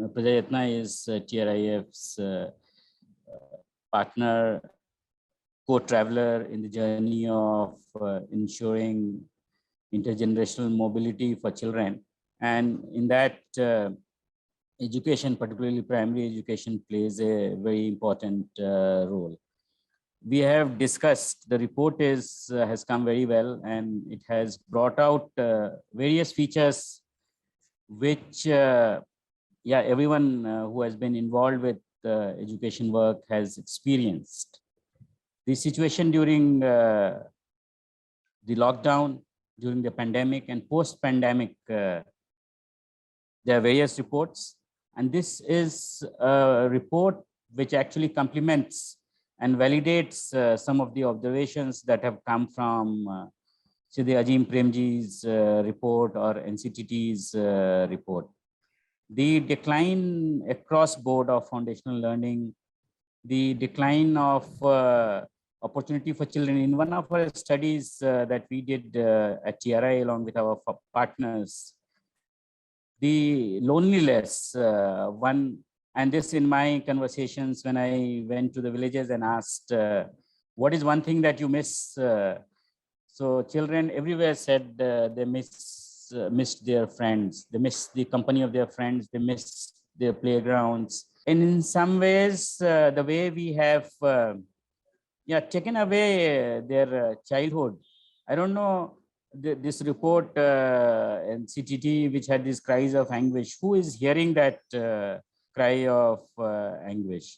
Prajayatna is TRIF's partner, co-traveler in the journey of ensuring intergenerational mobility for children. And in that, education, particularly primary education, plays a very important role. We have discussed, the report has come very well, and it has brought out various features which everyone who has been involved with education work has experienced. The situation during the lockdown, during the pandemic, and post-pandemic, there are various reports, and this is a report which actually complements and validates some of the observations that have come from, say, the Ajim Premji's report or NCTT's report. The decline across board of foundational learning, the decline of opportunity for children. In one of our studies that we did at TRI along with our partners, the loneliness, and this in my conversations when I went to the villages and asked, what is one thing that you miss? So children everywhere said they missed their friends. They miss the company of their friends. They miss their playgrounds. And in some ways, the way we have taken away their childhood. I don't know, this report, NCTT, which had these cries of anguish, who is hearing that cry of anguish?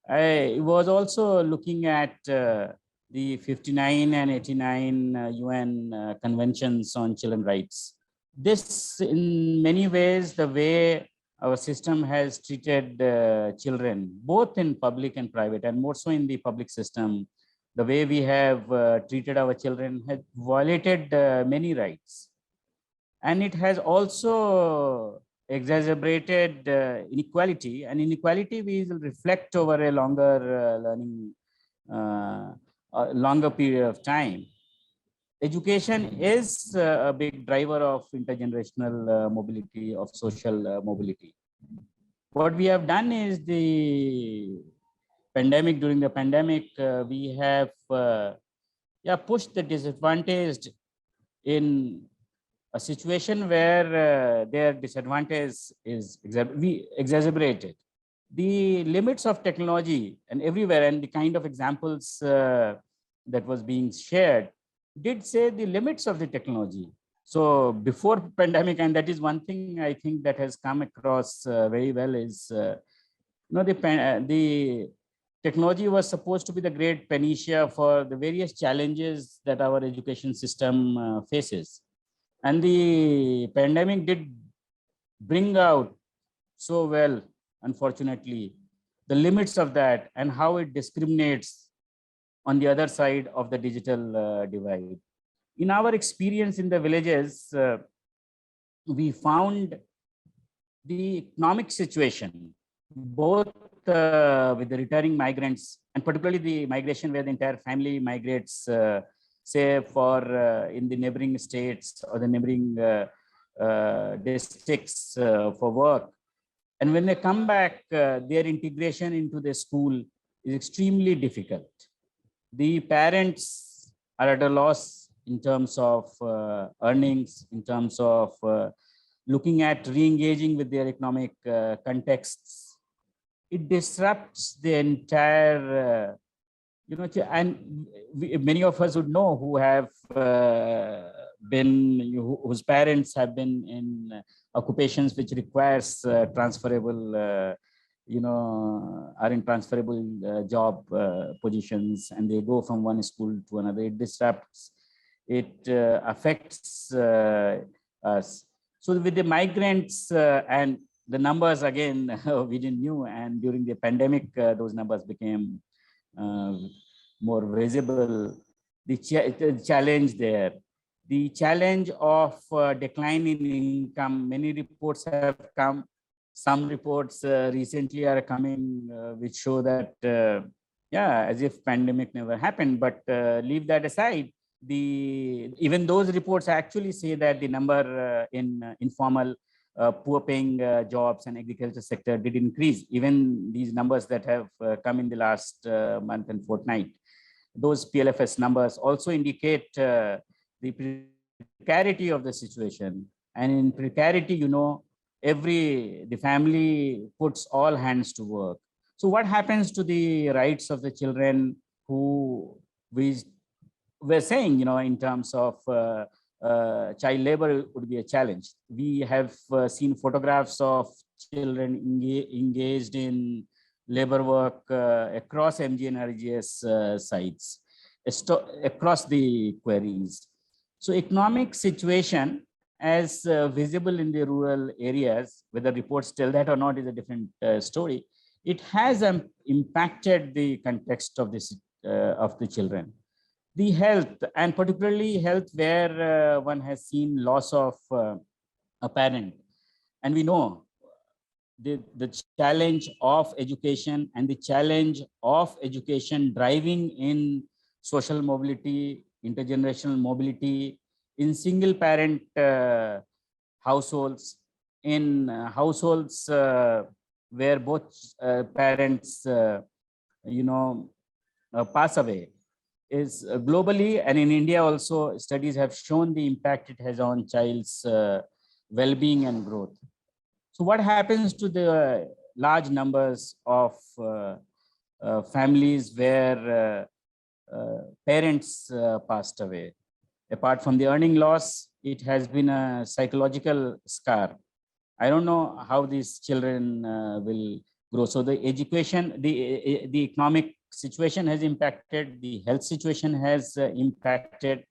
I was also looking at the 59 and 89 UN conventions on children's rights. This, in many ways, the way our system has treated children, both in public and private, and more so in the public system, the way we have treated our children has violated many rights. And it has also exacerbated inequality, and inequality will reflect over a longer longer period of time. Education is a big driver of intergenerational mobility, of social mobility. What we have done is during the pandemic, we have pushed the disadvantaged in a situation where their disadvantage is exacerbated. The limits of technology and everywhere, and the kind of examples that was being shared did say the limits of the technology. So before pandemic, and that is one thing I think that has come across very well, is the technology was supposed to be the great panacea for the various challenges that our education system faces. And the pandemic did bring out so well, unfortunately, the limits of that and how it discriminates on the other side of the digital divide. In our experience in the villages, we found the economic situation, both with the returning migrants, and particularly the migration where the entire family migrates, say for in the neighboring states or the neighboring districts for work. And when they come back, their integration into the school is extremely difficult. The parents are at a loss in terms of earnings, in terms of looking at re-engaging with their economic contexts. It disrupts the entire, and many of us would know who have whose parents have been in occupations which requires transferable, are in transferable job positions, and they go from one school to another. It disrupts, it affects us. So with the migrants and the numbers, again, we didn't know, and during the pandemic, those numbers became more visible. The challenge there, the challenge of decline in income. Many reports have come. Some reports recently are coming which show that, as if pandemic never happened, but leave that aside. Even those reports actually say that the number in informal poor paying jobs and agriculture sector did increase. Even these numbers that have come in the last month and fortnight, those PLFS numbers also indicate the precarity of the situation. And in precarity, the family puts all hands to work. So what happens to the rights of the children who we're saying, in terms of child labor would be a challenge. We have seen photographs of children engaged in labor work across MG and RGS sites, across the queries. So economic situation as visible in the rural areas, whether reports tell that or not is a different story. It has impacted the context of the children. The health, and particularly health where one has seen loss of a parent. And we know the challenge of education and the challenge of education driving in social mobility, intergenerational mobility, in single parent households, in households where both parents, pass away, is globally, and in India also, studies have shown the impact it has on child's well-being and growth. So what happens to the large numbers of families where parents passed away? Apart from the earning loss, it has been a psychological scar. I don't know how these children will grow. So the education, the economic situation has impacted, the health situation has impacted.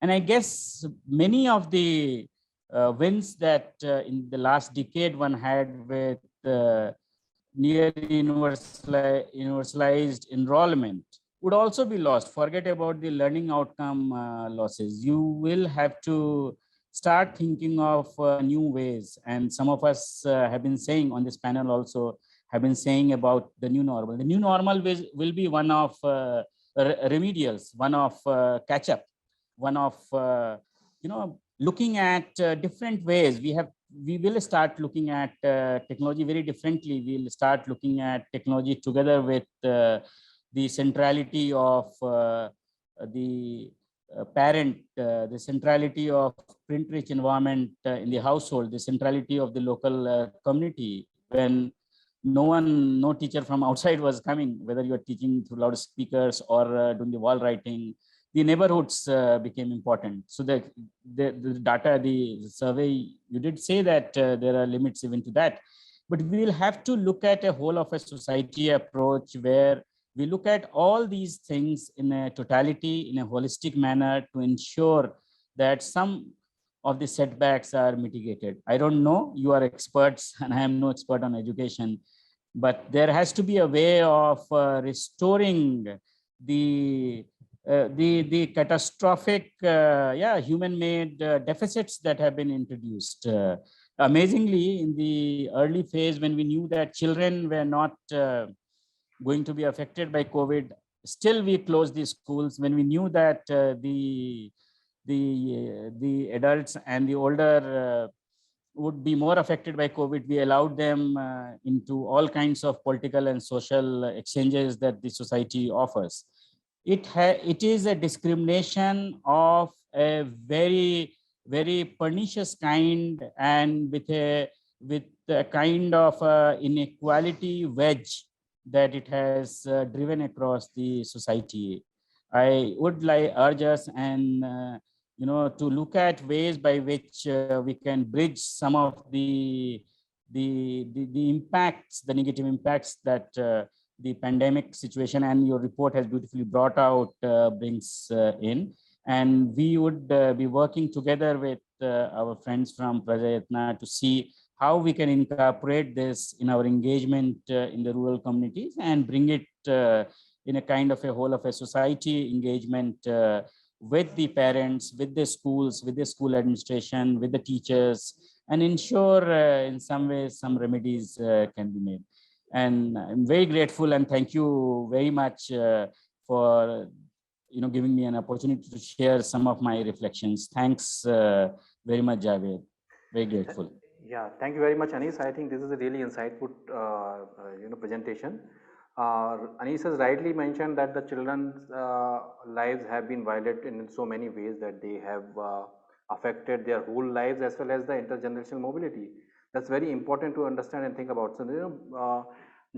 And I guess many of the wins that in the last decade one had with near universalized enrollment would also be lost. Forget about the learning outcome losses. You will have to start thinking of new ways. And some of us have been saying on this panel also, have been saying about the new normal. The new normal will be one of remedials, one of catch-up, one of, looking at different ways. We will start looking at technology very differently. We'll start looking at technology together with the centrality of the parent, the centrality of print-rich environment in the household, the centrality of the local community. When no teacher from outside was coming, whether you're teaching through loudspeakers or doing the wall writing, the neighborhoods became important. So the data, the survey, you did say that there are limits even to that, but we will have to look at a whole of a society approach where we look at all these things in a totality, in a holistic manner to ensure that some of the setbacks are mitigated. I don't know, you are experts and I am no expert on education, but there has to be a way of restoring the catastrophic human-made deficits that have been introduced. Amazingly, in the early phase when we knew that children were not going to be affected by COVID, still we closed the schools. When we knew that the adults and the older would be more affected by COVID, we allowed them into all kinds of political and social exchanges that the society offers. It is a discrimination of a very, very pernicious kind, and with a kind of inequality wedge that it has driven across the society. I would like urge us and to look at ways by which we can bridge some of the impacts, the negative impacts that the pandemic situation and your report has beautifully brought out brings in. And we would be working together with our friends from Prajayatna to see how we can incorporate this in our engagement in the rural communities and bring it in a kind of a whole of a society engagement with the parents, with the schools, with the school administration, with the teachers, and ensure in some ways some remedies can be made. And I'm very grateful and thank you very much for giving me an opportunity to share some of my reflections. Thanks very much, Javed. Very grateful. Yeah, thank you very much, Anis. I think this is a really insightful presentation. Anis has rightly mentioned that the children's lives have been violated in so many ways that they have affected their whole lives as well as the intergenerational mobility. That's very important to understand and think about. So,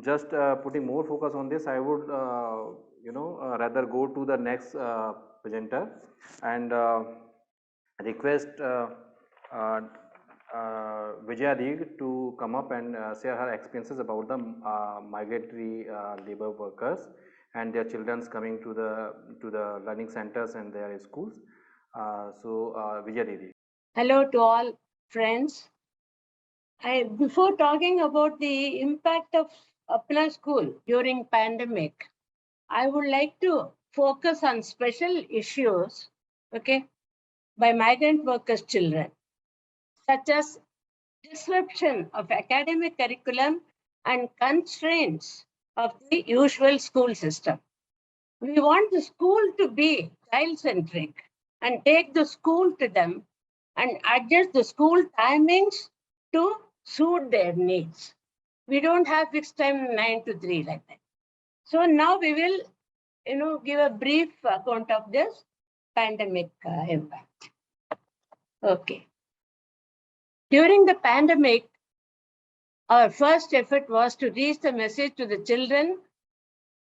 just putting more focus on this, I would rather go to the next presenter and request Vijaya to come up and share her experiences about the migratory labor workers and their children's coming to the learning centers and their schools. So Vijaya. Hello to all friends. Before talking about the impact of Apna school during pandemic, I would like to focus on special issues, by migrant workers' children, such as disruption of academic curriculum and constraints of the usual school system. We want the school to be child-centric and take the school to them and adjust the school timings to suit their needs. We don't have fixed time 9 to 3 like that. So now we will, give a brief account of this pandemic impact. Okay. During the pandemic, our first effort was to reach the message to the children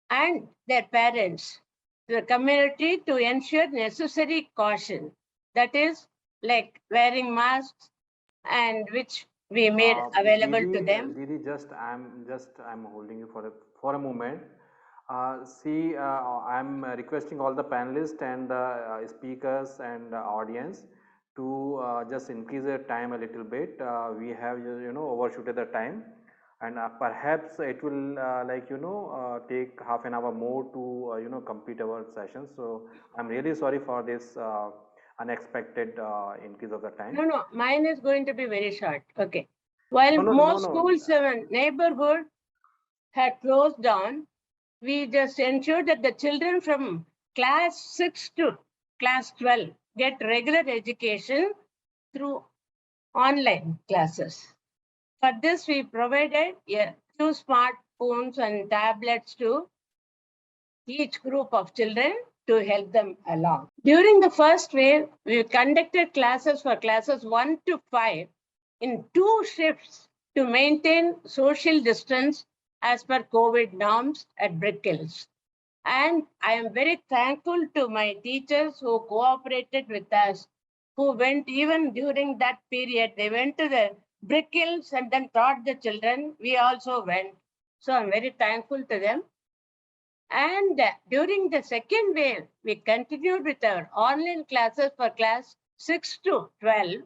and their parents, to the community, to ensure necessary caution. That is like wearing masks, and which we made available to them. Didi, I'm holding you for a moment. See, I'm requesting all the panelists and the speakers and the audience to just increase the time a little bit. We have overshooted the time, and perhaps it will take half an hour more to complete our session. So I'm really sorry for this unexpected increase of the time. No, mine is going to be very short. Okay. While most schools in neighborhood had closed down, we just ensured that the children from class 6 to class 12 get regular education through online classes. For this, we provided a few smartphones and tablets to each group of children to help them along. During the first wave, we conducted classes for classes 1 to 5 in 2 shifts to maintain social distance as per COVID norms at Brick Hills. And I am very thankful to my teachers who cooperated with us, who went even during that period. They went to the Brick Hills and then taught the children. We also went. So I'm very thankful to them. And during the second wave, we continued with our online classes for class 6 to 12,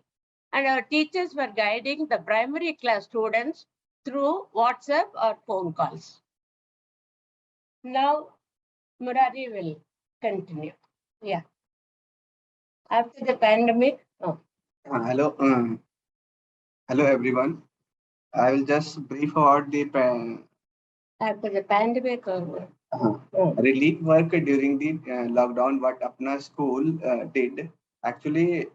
and our teachers were guiding the primary class students through WhatsApp or phone calls. Now, Murari will continue. Yeah. After the pandemic, Hello, hello everyone. I will just brief about the after the pandemic, relief work during the lockdown. What Apna school did actually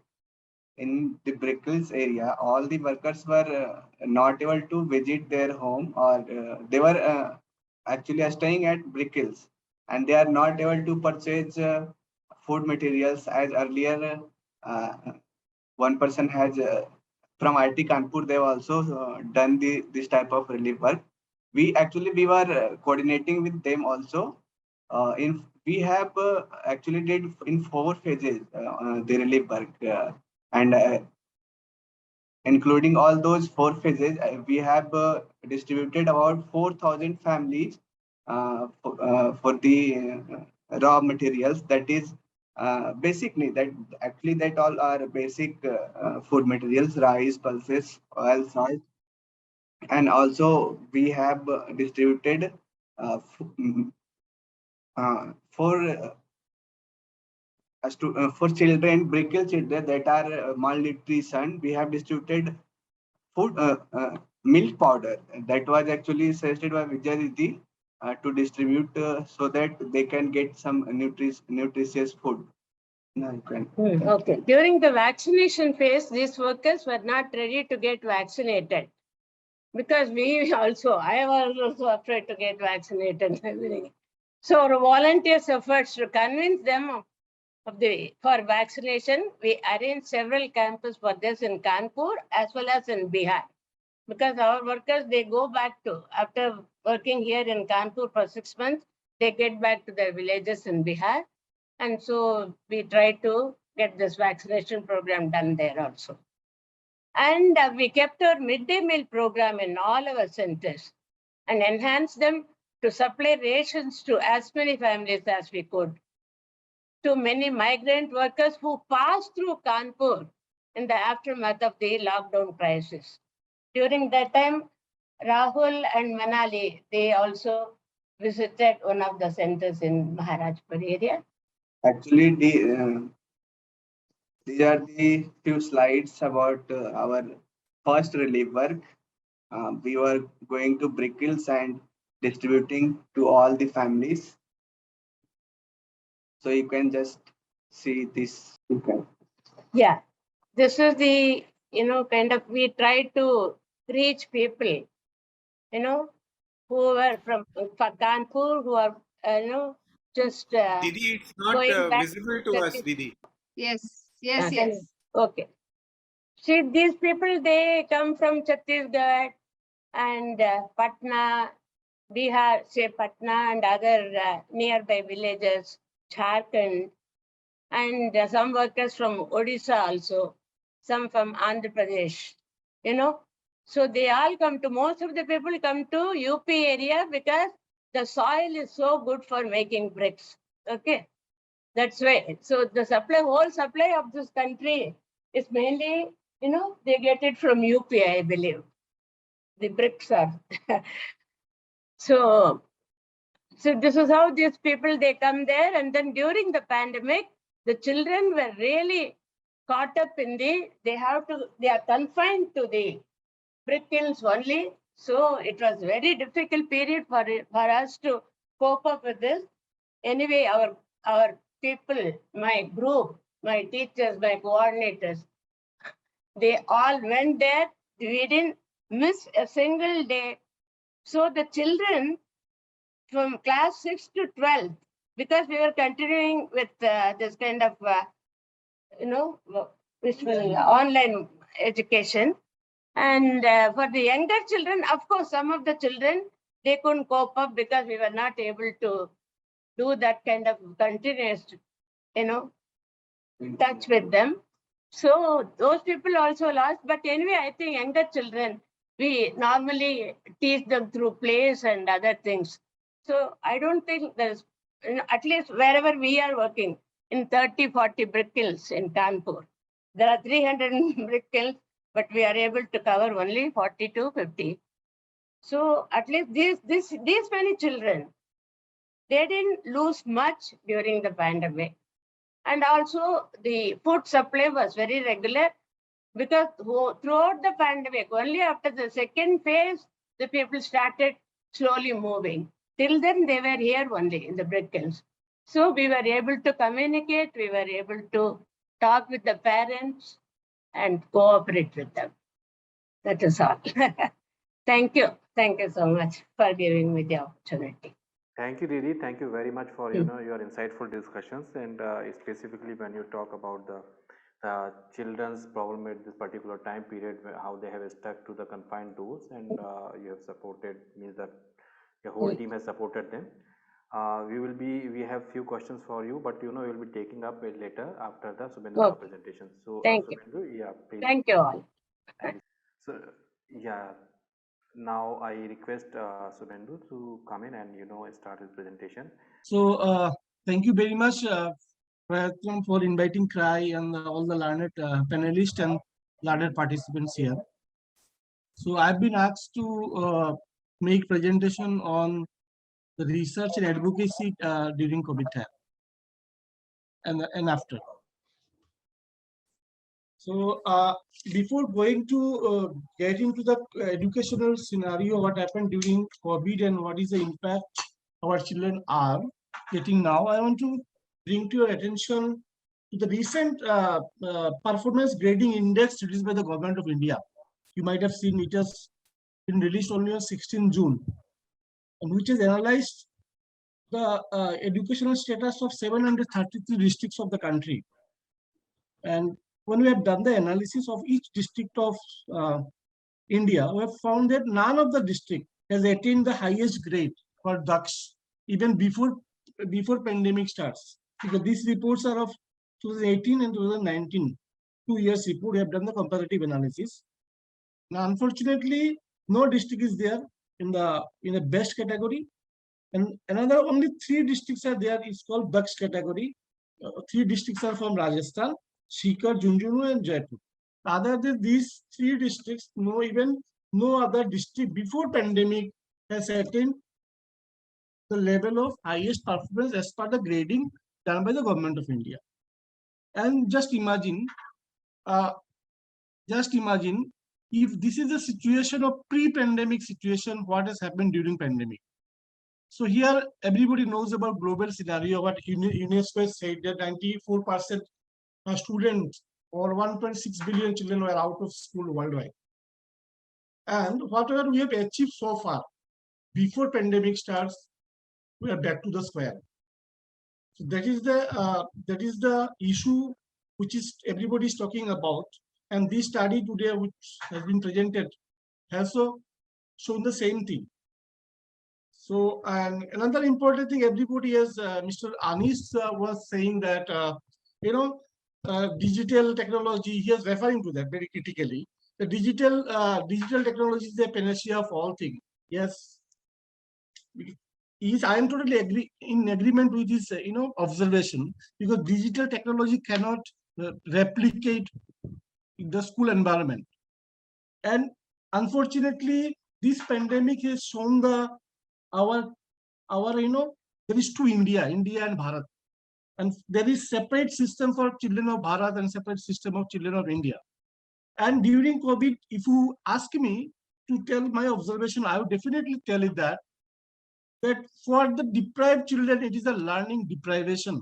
in the Brickles area, all the workers were not able to visit their home, or they were actually staying at Brickles, and they are not able to purchase food materials as earlier. One person has from IIT Kanpur. They've also done this type of relief work. We were coordinating with them also. In we have actually did in 4 phases the relief work, and including all those 4 phases, we have distributed about 4,000 families for the raw materials. That is basically that all are basic food materials: rice, pulses, oil, salt, and also we have distributed for for children, Brickell children that are malnutrition. We have distributed food milk powder that was actually suggested by Vijay to distribute so that they can get some nutritious food. No, you can. Okay. During the vaccination phase, these workers were not ready to get vaccinated because I was also afraid to get vaccinated. So our volunteers' efforts to convince them for vaccination, we arranged several campuses for this in Kanpur as well as in Bihar. Because our workers, they go back to, after working here in Kanpur for 6 months, they get back to their villages in Bihar. And so we try to get this vaccination program done there also. And we kept our midday meal program in all our centers and enhanced them to supply rations to as many families as we could. To many migrant workers who passed through Kanpur in the aftermath of the lockdown crisis. During that time, Rahul and Manali, they also visited one of the centers in Maharajpur area. Actually, these are the few slides about our first relief work. We were going to Brickles and distributing to all the families. So you can just see this. Okay. Yeah, this is the, kind of, we try to reach people, who were from Kanpur, who are, just Didi, it's not visible to us, Didi. Yes, yes, yes. Okay. See, these people, they come from Chhattisgarh and Patna, Bihar, say Patna and other nearby villages, Jharkhand, and some workers from Odisha also, some from Andhra Pradesh, So they all come to, most of the people come to UP area because the soil is so good for making bricks. Okay. That's why. So the whole supply of this country is mainly, they get it from UP, I believe. The bricks are. So this is how these people, they come there. And then during the pandemic, the children were really caught up in they are confined to the brick kilns only. So it was very difficult period for us to cope up with this. Anyway, our people, my group, my teachers, my coordinators, they all went there. We didn't miss a single day. So the children from class 6 to 12, because we were continuing with this kind of, online education. And for the younger children, of course, some of the children, they couldn't cope up because we were not able to do that kind of continuous, touch with them. So those people also lost. But anyway, I think younger children, we normally teach them through plays and other things. So I don't think there's, at least wherever we are working, in 30, 40 brick kilns in Kanpur, There are 300 brick kilns, but we are able to cover only 40 to 50. So at least these many children, they didn't lose much during the pandemic. And also the food supply was very regular, because throughout the pandemic, only after the second phase, the people started slowly moving. Till then, they were here only in the brick kilns. So we were able to communicate, we were able to talk with the parents and cooperate with them. That is all. Thank you. Thank you so much for giving me the opportunity. Thank you, Didi. Thank you very much for your insightful discussions, and specifically when you talk about the children's problem at this particular time period, how they have stuck to the confined doors, and you have supported, means that the whole team has supported them. We have few questions for you, but we will be taking up it later after the Subhendu presentation. So Thank Subhendu, yeah, please. Thank you all. Thanks. So yeah, now I request Subhendu to come in and start his presentation. So thank you very much, Prajayatna, for inviting CRY and all the learned panelists and learned participants here. So I've been asked to make presentation on the research and advocacy during COVID time and after. So before going to get into the educational scenario, what happened during COVID and what is the impact our children are getting now, I want to bring to your attention to the recent performance grading index released by the government of India. You might have seen it has been released only on 16 June, and which has analyzed the educational status of 733 districts of the country. And when we have done the analysis of each district of India, we have found that none of the district has attained the highest grade for Daksh even before pandemic starts. Because these reports are of 2018 and 2019, 2 years report. We have done the comparative analysis. Now, unfortunately, no district is there in the best category, and another only 3 districts are there. It's called Daksh category. 3 districts are from Rajasthan, Sikar, Junjunu, and Jaipur. Other than these 3 districts, no other district before pandemic has attained the level of highest performance as per the grading done by the government of India. And just imagine if this is a situation of pre-pandemic situation, what has happened during pandemic. So here everybody knows about global scenario. What UNESCO said that 94% students or 1.6 billion children were out of school worldwide. And whatever we have achieved so far, before pandemic starts, we are back to the square. So that is the issue which is everybody is talking about. And this study today, which has been presented, has also shown the same thing. So, and another important thing, everybody has, Mr. Anis was saying that, digital technology, he is referring to that very critically. The digital technology is the panacea of all things. Yes, I am totally in agreement with his, observation, because digital technology cannot replicate the school environment. And unfortunately, this pandemic has shown there is 2 India and Bharat. And there is separate system for children of Bharat and separate system of children of India. And during COVID, if you ask me to tell my observation, I would definitely tell it that for the deprived children, it is a learning deprivation.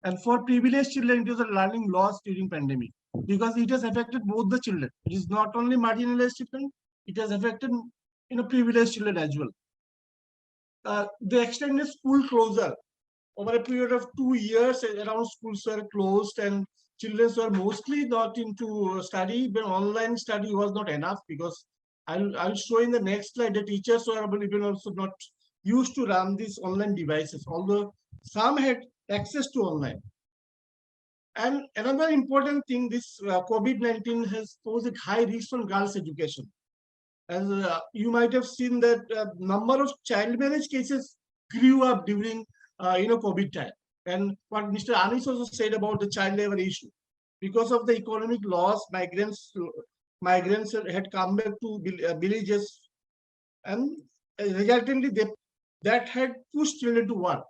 And for privileged children, it is a learning loss during pandemic, because it has affected both the children. It is not only marginalized children, it has affected privileged children as well. The extended school closure over a period of 2 years, around schools were closed and children were mostly not into study, but online study was not enough, because I'll show in the next slide the teachers were even also not used to run these online devices, although some had access to online. And another important thing, this COVID-19 has posed a high risk on girls' education. As you might have seen that number of child marriage cases grew up during COVID time. And what Mr. Anis also said about the child labor issue. Because of the economic loss, migrants had come back to villages, and resultantly that had pushed children to work.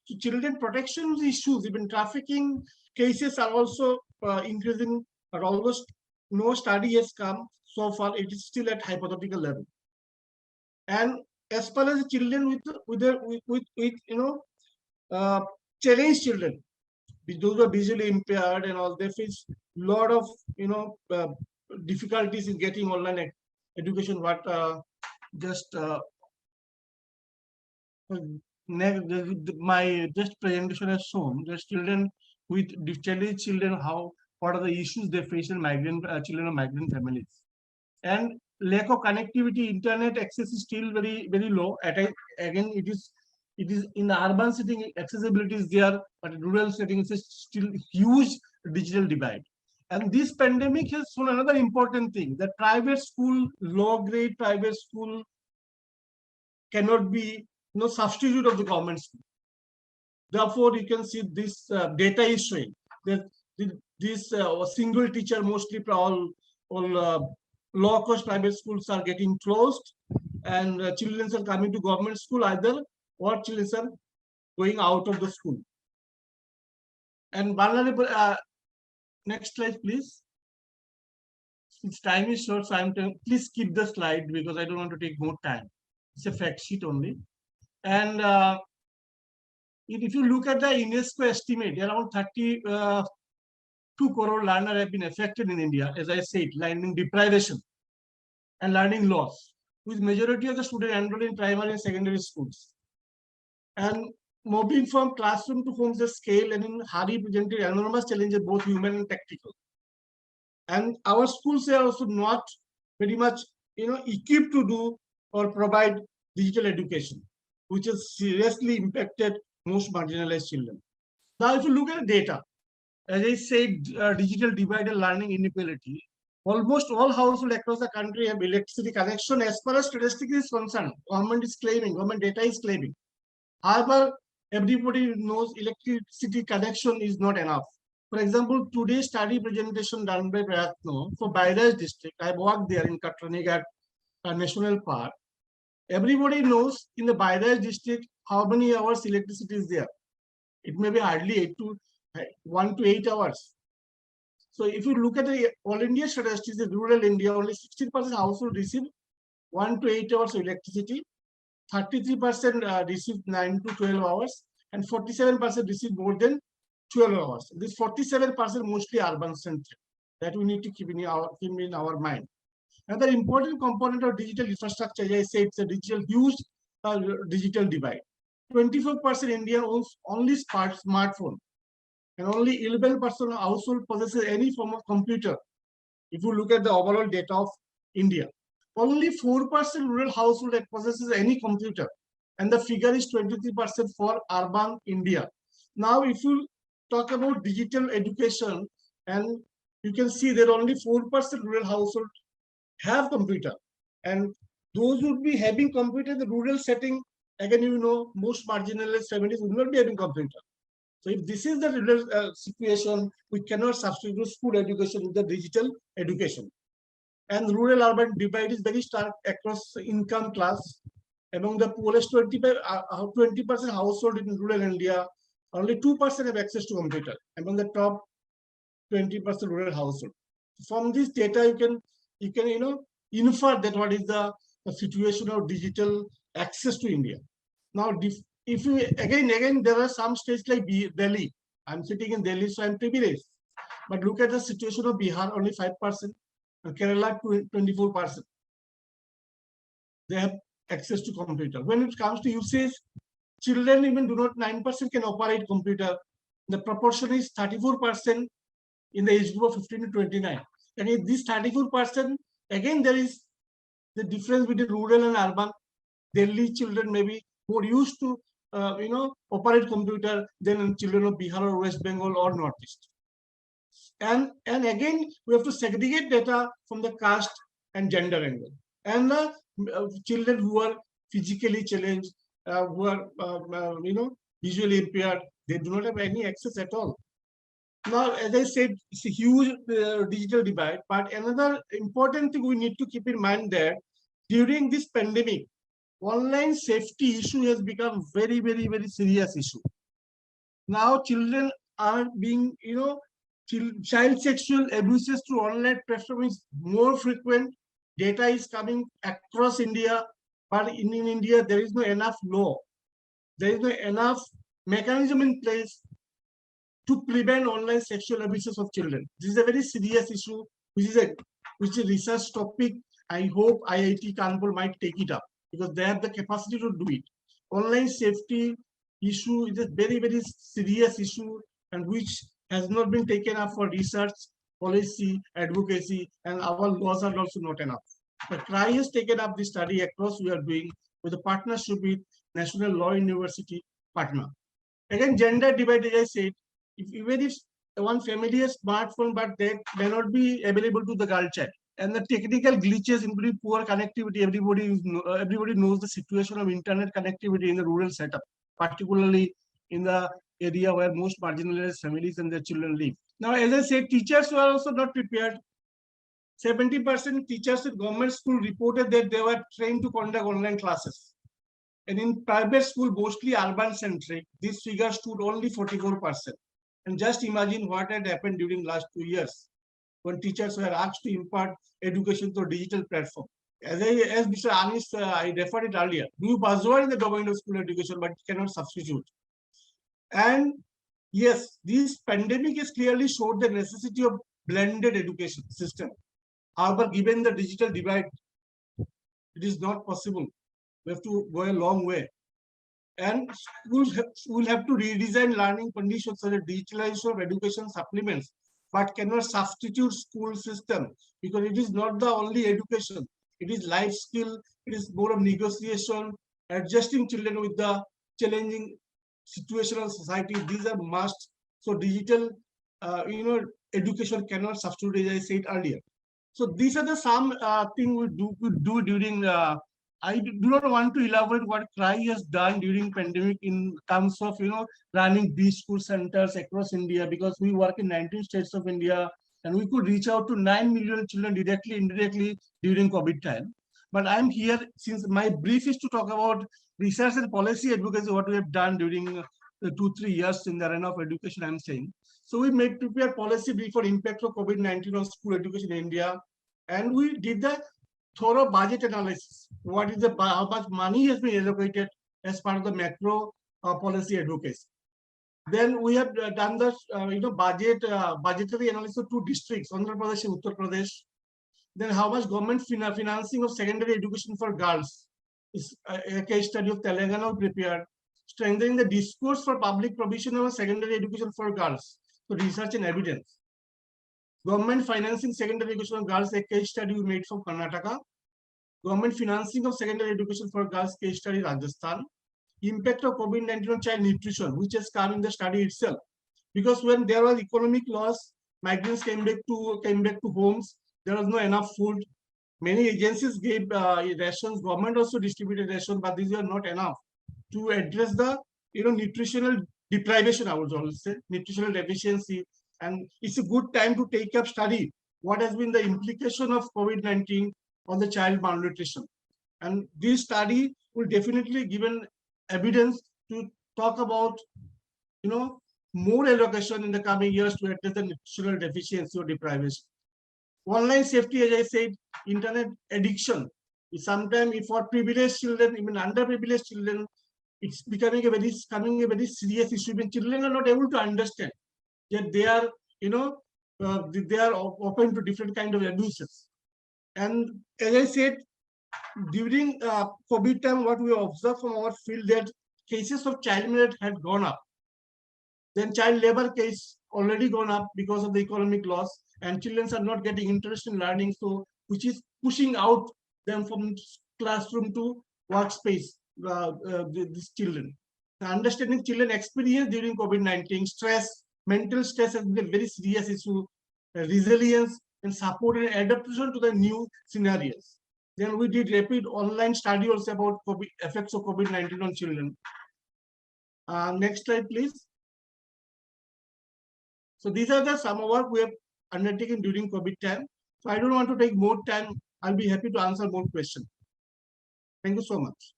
So children protection issues, even trafficking cases are also increasing, but almost no study has come so far. It is still at hypothetical level. And as far as children with challenged children, those who are visually impaired and all, they face a lot of difficulties in getting online education. What my presentation has shown, that children with challenged children, what are the issues they face in migrant children of migrant families, and lack of connectivity, internet access is still very low. Again, it is in the urban setting, accessibility is there, but in rural settings is still huge digital divide. And this pandemic has shown another important thing, that private school, low grade private school cannot be no substitute of the government school. Therefore, you can see this data is showing that this single teacher, mostly all low cost private schools are getting closed, and children are coming to government school either, or children are going out of the school. And vulnerable, next slide, please. Since time is short, so please skip the slide because I don't want to take more time. It's a fact sheet only. And if you look at the UNESCO estimate, around 32 crore learners have been affected in India, as I said, learning deprivation and learning loss, with majority of the students enrolled in primary and secondary schools. And moving from classroom to home, the scale and in hurry presented enormous challenges, both human and tactical. And our schools are also not very much equipped to do or provide digital education, which has seriously impacted most marginalized children. Now, if you look at the data, as I said, digital divide and learning inequality, almost all households across the country have electricity connection. As far as statistics is concerned, government data is claiming. However, everybody knows electricity connection is not enough. For example, today's study presentation done by Prajayatna for Bahraich district, I worked there in Katranigat National Park. Everybody knows in the Bahraich district how many hours electricity is there. It may be hardly 1 to 8 hours. So if you look at the all India statistics in rural India, only 16% household receive 1 to 8 hours of electricity, 33% receive 9 to 12 hours, and 47% receive more than 12 hours. This 47% mostly urban centric, that we need to keep in our mind. Another important component of digital infrastructure, as I said, it's a huge digital divide. 24% Indian owns only smartphone, and only 11% of household possesses any form of computer. If you look at the overall data of India, only 4% rural household possesses any computer, and the figure is 23% for urban India. Now, if you talk about digital education, and you can see that only 4% rural household have computer, and those would be having computer in the rural setting. Again, most marginalized families would not be having computer. So if this is the rural situation, we cannot substitute school education with the digital education. And rural-urban divide is very stark across income class. Among the poorest 20% household in rural India, only 2% have access to computer. Among the top 20% rural household. From this data, you can infer that what is the situation of digital access to India. Now, if you again, there are some states like Delhi. I'm sitting in Delhi, so I'm privileged. But look at the situation of Bihar, only 5%, and Kerala 24%. They have access to computer. When it comes to usage, children even do not 9% can operate computer. The proportion is 34% in the age group of 15 to 29. And in this 34%, again there is the difference between rural and urban. Delhi children may be more used to operate computer than children of Bihar or West Bengal or Northeast. And again, we have to segregate data from the caste and gender angle. And the children who are physically challenged, who are visually impaired, they do not have any access at all. Now, as I said, it's a huge digital divide, but another important thing we need to keep in mind that during this pandemic, online safety issue has become very, very, very serious issue. Now children are being, child sexual abuses through online platform is more frequent. Data is coming across India, but in India, there is no enough law. There is no enough mechanism in place to prevent online sexual abuses of children. This is a very serious issue, which is a research topic. I hope IIT Kanpur might take it up because they have the capacity to do it. Online safety issue is a very, very serious issue and which has not been taken up for research, policy, advocacy, and our laws are also not enough. But CRI has taken up this study across we are doing with a partnership with National Law University partner. Again, gender divide, as I said, even if one family has smartphone, but they may not be available to the girl child. And the technical glitches, including poor connectivity, everybody knows the situation of internet connectivity in the rural setup, particularly in the area where most marginalized families and their children live. Now, as I said, teachers were also not prepared. 70% teachers in government school reported that they were trained to conduct online classes. And in private school, mostly urban centric, this figure stood only 44%. And just imagine what had happened during last 2 years when teachers were asked to impart education through digital platform. As Mr. Anis, I referred it earlier, new buzzword in the domain of school education, but it cannot substitute. And yes, this pandemic has clearly showed the necessity of blended education system. However, given the digital divide, it is not possible. We have to go a long way. And schools will have to redesign learning conditions so that digitalization of education supplements, but cannot substitute school system because it is not the only education. It is life skill. It is more of negotiation, adjusting children with the challenging situation of society. These are must. So digital, education cannot substitute, as I said earlier. So these are the some thing we do during. I do not want to elaborate what CRI has done during pandemic in terms of running these school centers across India because we work in 19 states of India and we could reach out to 9 million children directly, indirectly during COVID time. But I'm here since my brief is to talk about research and policy advocacy, what we have done during the 2-3 years in the arena of education. I'm saying. So we made prepare policy brief for impact of COVID-19 on school education in India, and we did the thorough budget analysis. What is the how much money has been allocated as part of the macro policy advocacy. Then we have done the budgetary analysis of 2 districts, Andhra Pradesh and Uttar Pradesh. Then how much government financing of secondary education for girls is a case study of Telangana prepared. Strengthening the discourse for public provision of secondary education for girls. So research and evidence. Government financing secondary education for girls, a case study we made from Karnataka. Government financing of secondary education for girls, case study Rajasthan. Impact of COVID-19 on child nutrition, which has come in the study itself. Because when there was economic loss, migrants came back to homes. There was no enough food. Many agencies gave rations. Government also distributed rations, but these are not enough to address the nutritional deprivation. I would also say nutritional deficiency. And it's a good time to take up study what has been the implication of COVID-19 on the child malnutrition. And this study will definitely give an evidence to talk about, more allocation in the coming years to address the nutritional deficiency or deprivation. Online safety, as I said, internet addiction is sometimes for privileged children, even underprivileged children, it's becoming a very serious issue when children are not able to understand that they are, they are open to different kind of abuses. And as I said, during COVID time, what we observed from our field that cases of child marriage had gone up. Then child labor case already gone up because of the economic loss, and children are not getting interest in learning, so which is pushing out them from classroom to workspace. These children. Understanding children experience during COVID-19, stress, mental stress has been a very serious issue. Resilience and support and adaptation to the new scenarios. Then we did rapid online study also about effects of COVID-19 on children. Next slide, please. So these are the some work we have undertaken during COVID time. So I don't want to take more time. I'll be happy to answer more questions. Thank you so much.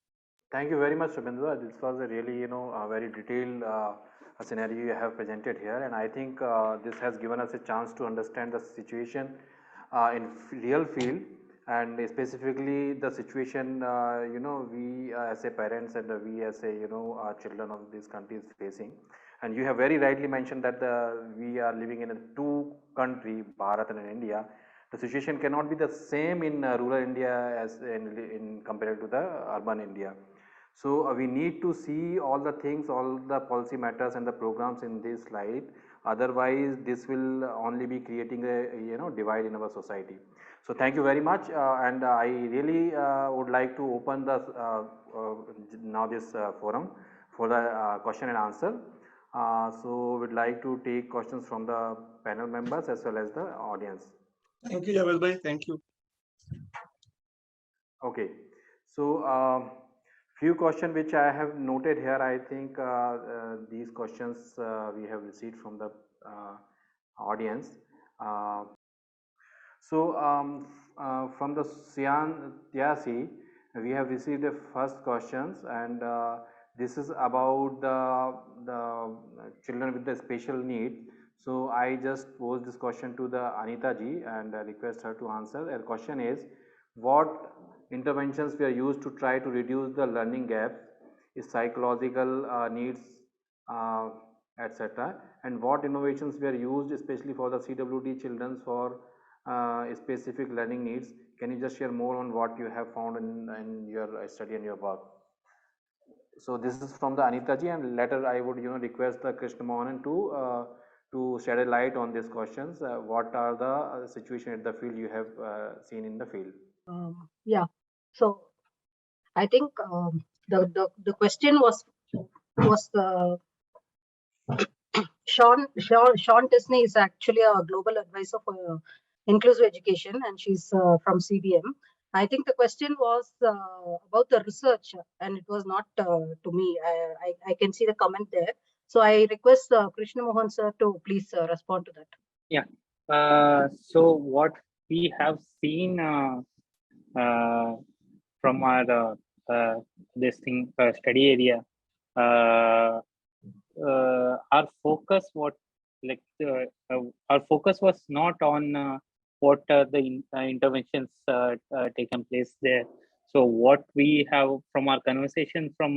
Thank you very much, Shubhendra. This was a really, a very detailed scenario you have presented here, and I think this has given us a chance to understand the situation in real field, and specifically the situation, we as a parents and we as a, children of these countries facing. And you have very rightly mentioned that we are living in a two country, Bharat and India. The situation cannot be the same in rural India as in compared to the urban India. So we need to see all the things, all the policy matters and the programs in this light. Otherwise, this will only be creating a divide in our society. So thank you very much, and I really would like to open the now this forum for the question and answer. So we'd like to take questions from the panel members as well as the audience. Thank you, Javed bhai. Thank you. Okay, so few questions which I have noted here. I think these questions we have received from the audience. From the Sian Tiasi, we have received the first questions, and this is about the children with the special need. So I just posed this question to the Anita ji and request her to answer. The question is, what interventions were used to try to reduce the learning gaps, psychological needs, etc., and what innovations were used especially for the CWT children for specific learning needs. Can you just share more on what you have found in your study and your work? So this is from the Anita ji, and later I would request the Krishna Mohan to shed a light on these questions. What are the situation at the field you have seen in the field? Yeah, so I think the question was Sean Tisney is actually a global advisor for inclusive education, and she's from CBM. I think the question was about the research, and it was not to me. I can see the comment there. So I request Krishna Mohan sir to please respond to that. Yeah. So what we have seen from our this thing study area, our focus our focus was not on what the interventions taken place there. So what we have from our conversation from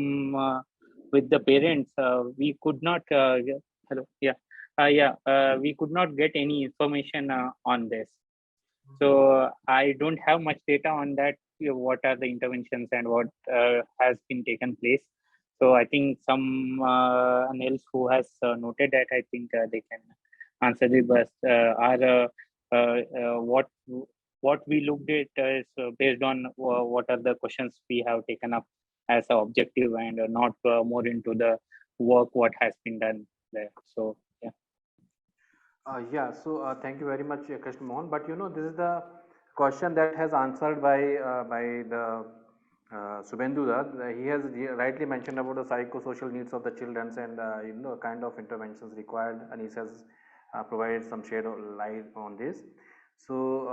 with the parents, we could not we could not get any information on this. So I don't have much data on that. What are the interventions and what has been taken place? So I think someone else who has noted that, I think they can answer the best. What we looked at is based on what are the questions we have taken up as an objective, and not more into the work what has been done there. So yeah. So thank you very much, Krishna Mohan. But this is the question that has answered by the Subhendu. He has rightly mentioned about the psychosocial needs of the children and kind of interventions required, and he has provided some shade of light on this. So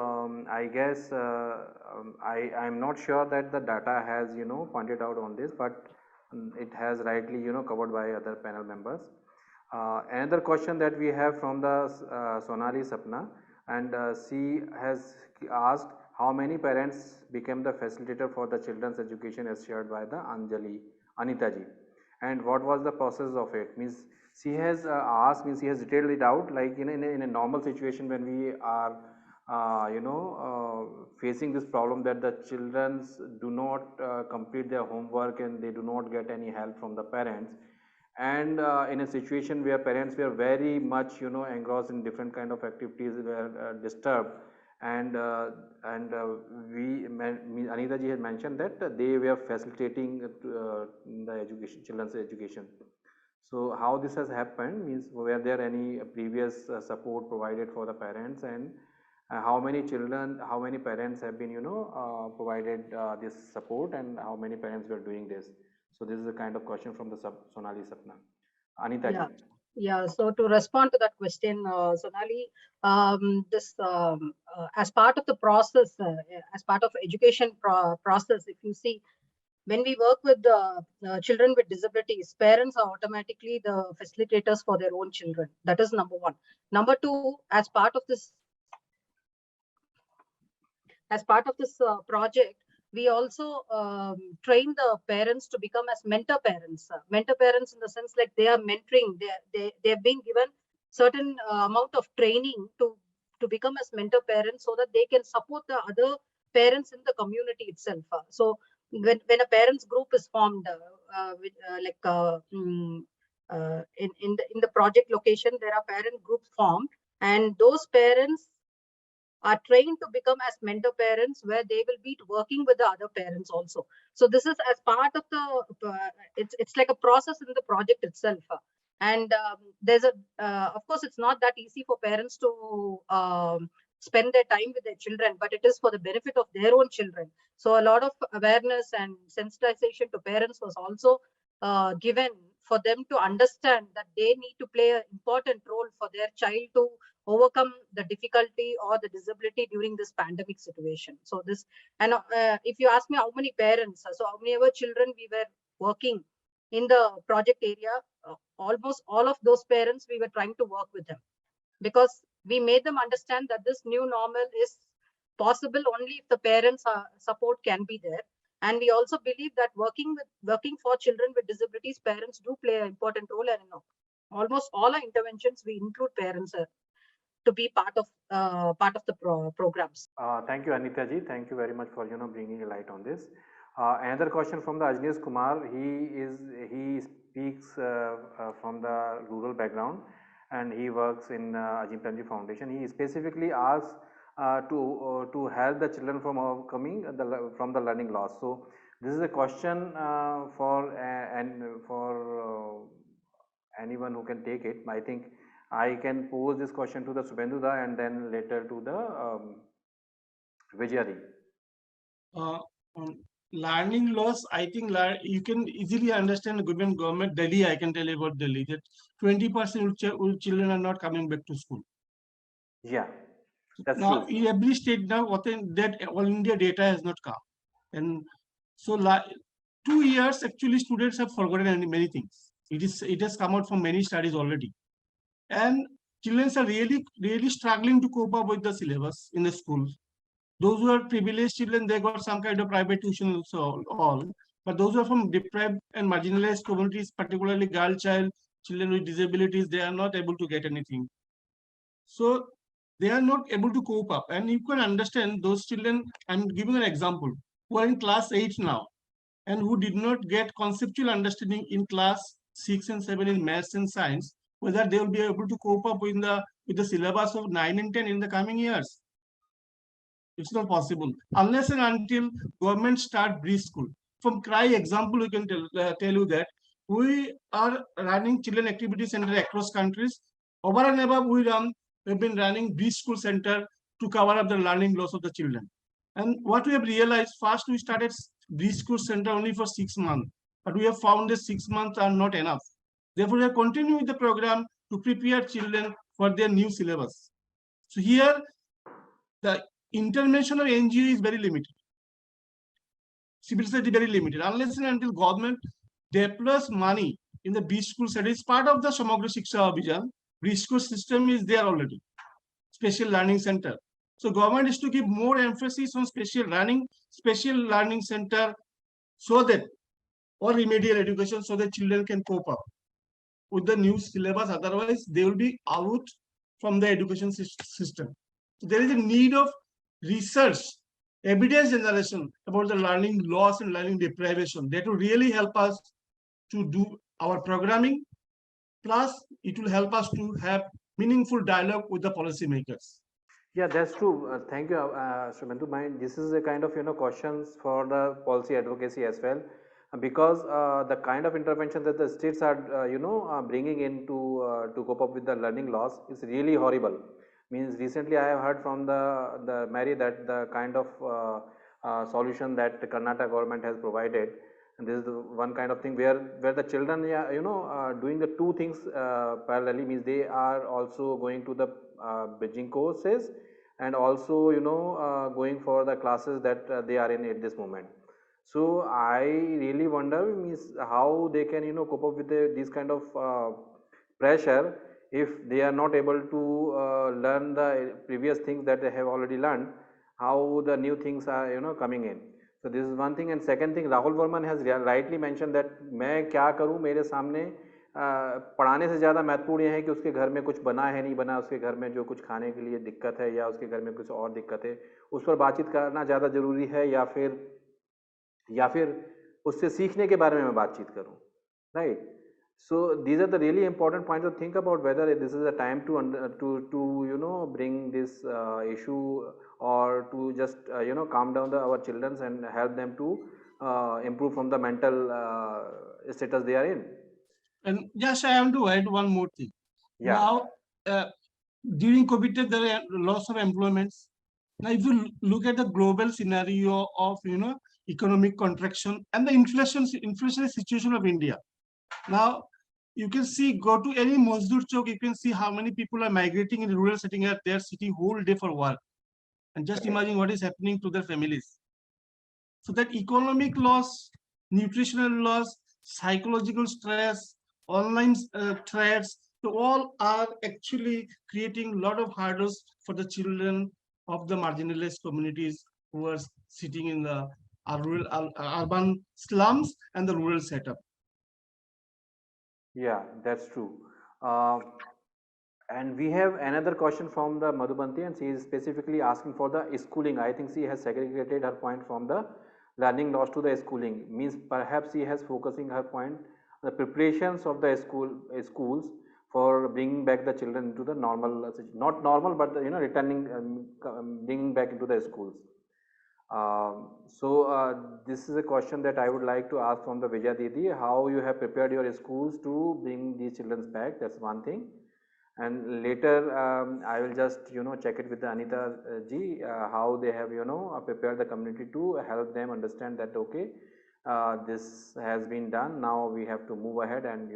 I guess I'm not sure that the data has pointed out on this, but it has rightly covered by other panel members. Another question that we have from the Sonali Sapna, and she has asked how many parents became the facilitator for the children's education as shared by the Anita ji, and what was the process of it. Means she has asked, means she has detailed it out, like in a normal situation when we are facing this problem that the children do not complete their homework and they do not get any help from the parents, and in a situation where parents were very much engrossed in different kind of activities, were disturbed, and Anita ji had mentioned that they were facilitating the education, children's education. So how this has happened, means were there any previous support provided for the parents, and how many children, how many parents have been provided this support, and how many parents were doing this. So this is a kind of question from the Sonali Sapna. Anita ji. Yeah, so to respond to that question, Sonali, as part of the process, as part of education process, if you see, when we work with children with disabilities, parents are automatically the facilitators for their own children. That is number one. Number two, as part of this project, we also train the parents to become as mentor parents. Mentor parents in the sense like they are mentoring. They've been given certain amount of training to become as mentor parents so that they can support the other parents in the community itself. So when a parents group is formed, in the project location, there are parent groups formed, and those parents are trained to become as mentor parents, where they will be working with the other parents also. So this is as part of the it's like a process in the project itself. And there's a of course it's not that easy for parents to spend their time with their children, but it is for the benefit of their own children. So a lot of awareness and sensitization to parents was also given for them to understand that they need to play an important role for their child to overcome the difficulty or the disability during this pandemic situation. So this, and if you ask me how many parents, so how many ever children we were working in the project area, almost all of those parents, we were trying to work with them, because we made them understand that this new normal is possible only if the parents support can be there. And we also believe that working for children with disabilities, parents do play an important role. And almost all our interventions, we include parents to be part of the programs. Thank you, Anita ji. Thank you very much for bringing a light on this. Another question from the Ajnesh Kumar. He speaks from the rural background, and he works in Ajim Premji Foundation. He specifically asks to help the children from overcoming from the learning loss. So this is a question for anyone who can take it. I think I can pose this question to the Subhenduda and then later to the Vijayadi. Learning loss, I think you can easily understand government Delhi. I can tell you about Delhi that 20% of children are not coming back to school. Yeah, that's now true. In every state now, that all India data has not come, and so 2 years actually students have forgotten many things. It has come out from many studies already, and children are really struggling to cope up with the syllabus in the schools. Those who are privileged children, they got some kind of private tuition also, all. But those who are from deprived and marginalized communities, particularly girl child, children with disabilities, they are not able to get anything. So they are not able to cope up. And you can understand those children, I'm giving an example, who are in class 8 now, and who did not get conceptual understanding in class 6 and 7 in maths and science, whether they will be able to cope up with the syllabus of 9 and 10 in the coming years. It's not possible unless and until government start Breeze School. From CRY example, we can tell you that we are running children activity center across countries. Over and above, we've been running Breeze School center to cover up the learning loss of the children. And what we have realized, first we started Breeze School center only for 6 months, but we have found that 6 months are not enough. Therefore, we are continuing with the program to prepare children for their new syllabus. So here, the intervention of NGO is very limited. Civil society very limited. Unless and until government deploys money in the Breeze School setting, is part of the Samagra Shiksha Abhijan. Breeze School system is there already. Special learning center. So government is to give more emphasis on special learning center, so that, or remedial education, so that children can cope up with the new syllabus. Otherwise, they will be out from the education system. So there is a need of research, evidence generation about the learning loss and learning deprivation. That will really help us to do our programming. Plus, it will help us to have meaningful dialogue with the policymakers. Yeah, that's true. Thank you, Shubhendu. This is a kind of questions for the policy advocacy as well, because the kind of intervention that the states are bringing in to cope up with the learning loss is really horrible. Means recently I have heard from the Mary that the kind of solution that the Karnataka government has provided, And this is the one kind of thing where the children, yeah, doing the two things parallelly, means they are also going to the bridging courses and also going for the classes that they are in at this moment. So I really wonder, means how they can cope up with this kind of pressure if they are not able to learn the previous things that they have already learned, how the new things are coming in. So this is one thing. And second thing, Rahul Varman has rightly mentioned that मैं क्या करूँ, मेरे सामने पढ़ाने से ज़्यादा महत्वपूर्ण ये है कि उसके घर में कुछ बना है नहीं बना, उसके घर में जो कुछ खाने के लिए दिक्कत है या उसके घर में कुछ और दिक्कत है, उस पर बातचीत करना ज़्यादा ज़रूरी है या फिर उससे सीखने के बारे में मैं बातचीत करूँ, right? So these are the really important points to think about, whether this is a time to bring this issue or to just calm down our children and help them to improve from the mental status they are in. And just I have to add one more thing. Yeah. Now, during COVID, there are loss of employments. Now, if you look at the global scenario of economic contraction and the inflationary situation of India, now you can see, go to any Mazdoor Chowk, you can see how many people are migrating in the rural setting. They are sitting whole day for work, and just imagine what is happening to their families. So that economic loss, nutritional loss, psychological stress, online threats, so all are actually creating a lot of hurdles for the children of the marginalized communities who are sitting in the urban slums and the rural setup. Yeah, that's true. And we have another question from the Madhubanti, and she is specifically asking for the schooling. I think she has segregated her point from the learning loss to the schooling. Means perhaps she has focusing her point the preparations of the schools for bringing back the children into the normal, not normal, but returning, bringing back into the schools. This is a question that I would like to ask from the Vijaya Didi, how you have prepared your schools to bring these children back. That's one thing. And later I will just check it with the Anita ji, how they have prepared the community to help them understand that okay, this has been done, now we have to move ahead and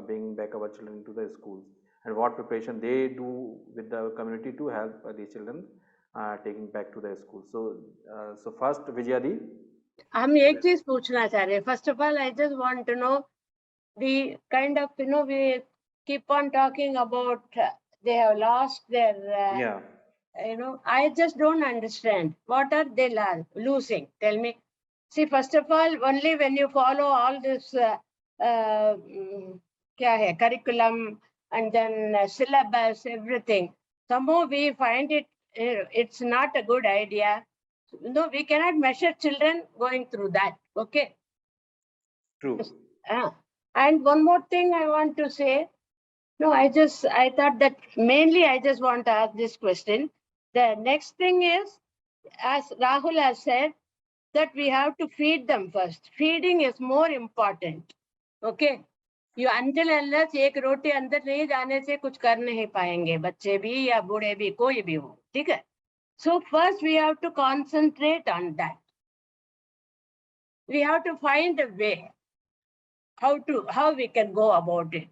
bring back our children to the schools, and what preparation they do with the community to help the children taking back to the school. So first Vijayadi, हम एक चीज पूछना चाह रहे हैं. First of all, I just want to know the kind of we keep on talking about they have lost their yeah, I just don't understand what are they losing. Tell me. See, first of all, only when you follow all this curriculum and then syllabus, everything, somehow we find it's not a good idea. No, we cannot measure children going through that. Okay. true. And one more thing I want to say. No, I thought that mainly I just want to ask this question. The next thing is, as Rahul has said, that we have to feed them first. Feeding is more important. Okay. You until unless एक रोटी अंदर नहीं जाने से कुछ कर नहीं पाएंगे, बच्चे भी या बूढ़े भी, कोई भी हो, ठीक है? So first we have to concentrate on that. We have to find a way how we can go about it.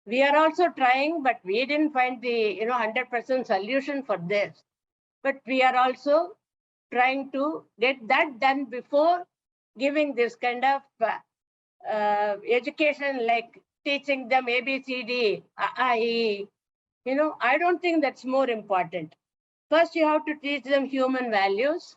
We are also trying, but we didn't find the 100% solution for this. But we are also trying to get that done before giving this kind of education, like teaching them ABCD, IE. I don't think that's more important. First, you have to teach them human values,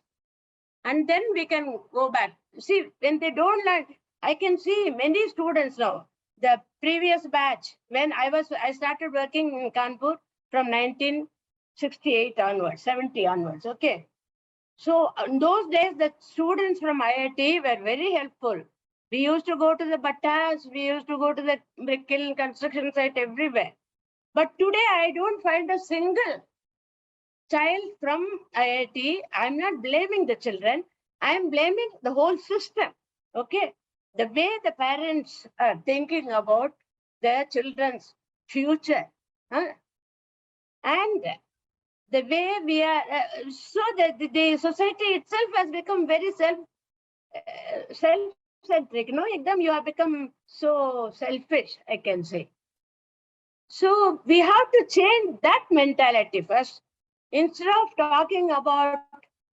and then we can go back. See, when they don't learn, I can see many students now. The previous batch, when I started working in Kanpur from 1968 onwards, 70 onwards, okay. So in those days, the students from IIT were very helpful. We used to go to the Battas, we used to go to the brick kiln construction site everywhere. But today, I don't find a single child from IIT. I'm not blaming the children. I'm blaming the whole system, okay? The way the parents are thinking about their children's future, and the way we are, so that the society itself has become very self self-centric, ekdam you have become so selfish, I can say. So we have to change that mentality first. Instead of talking about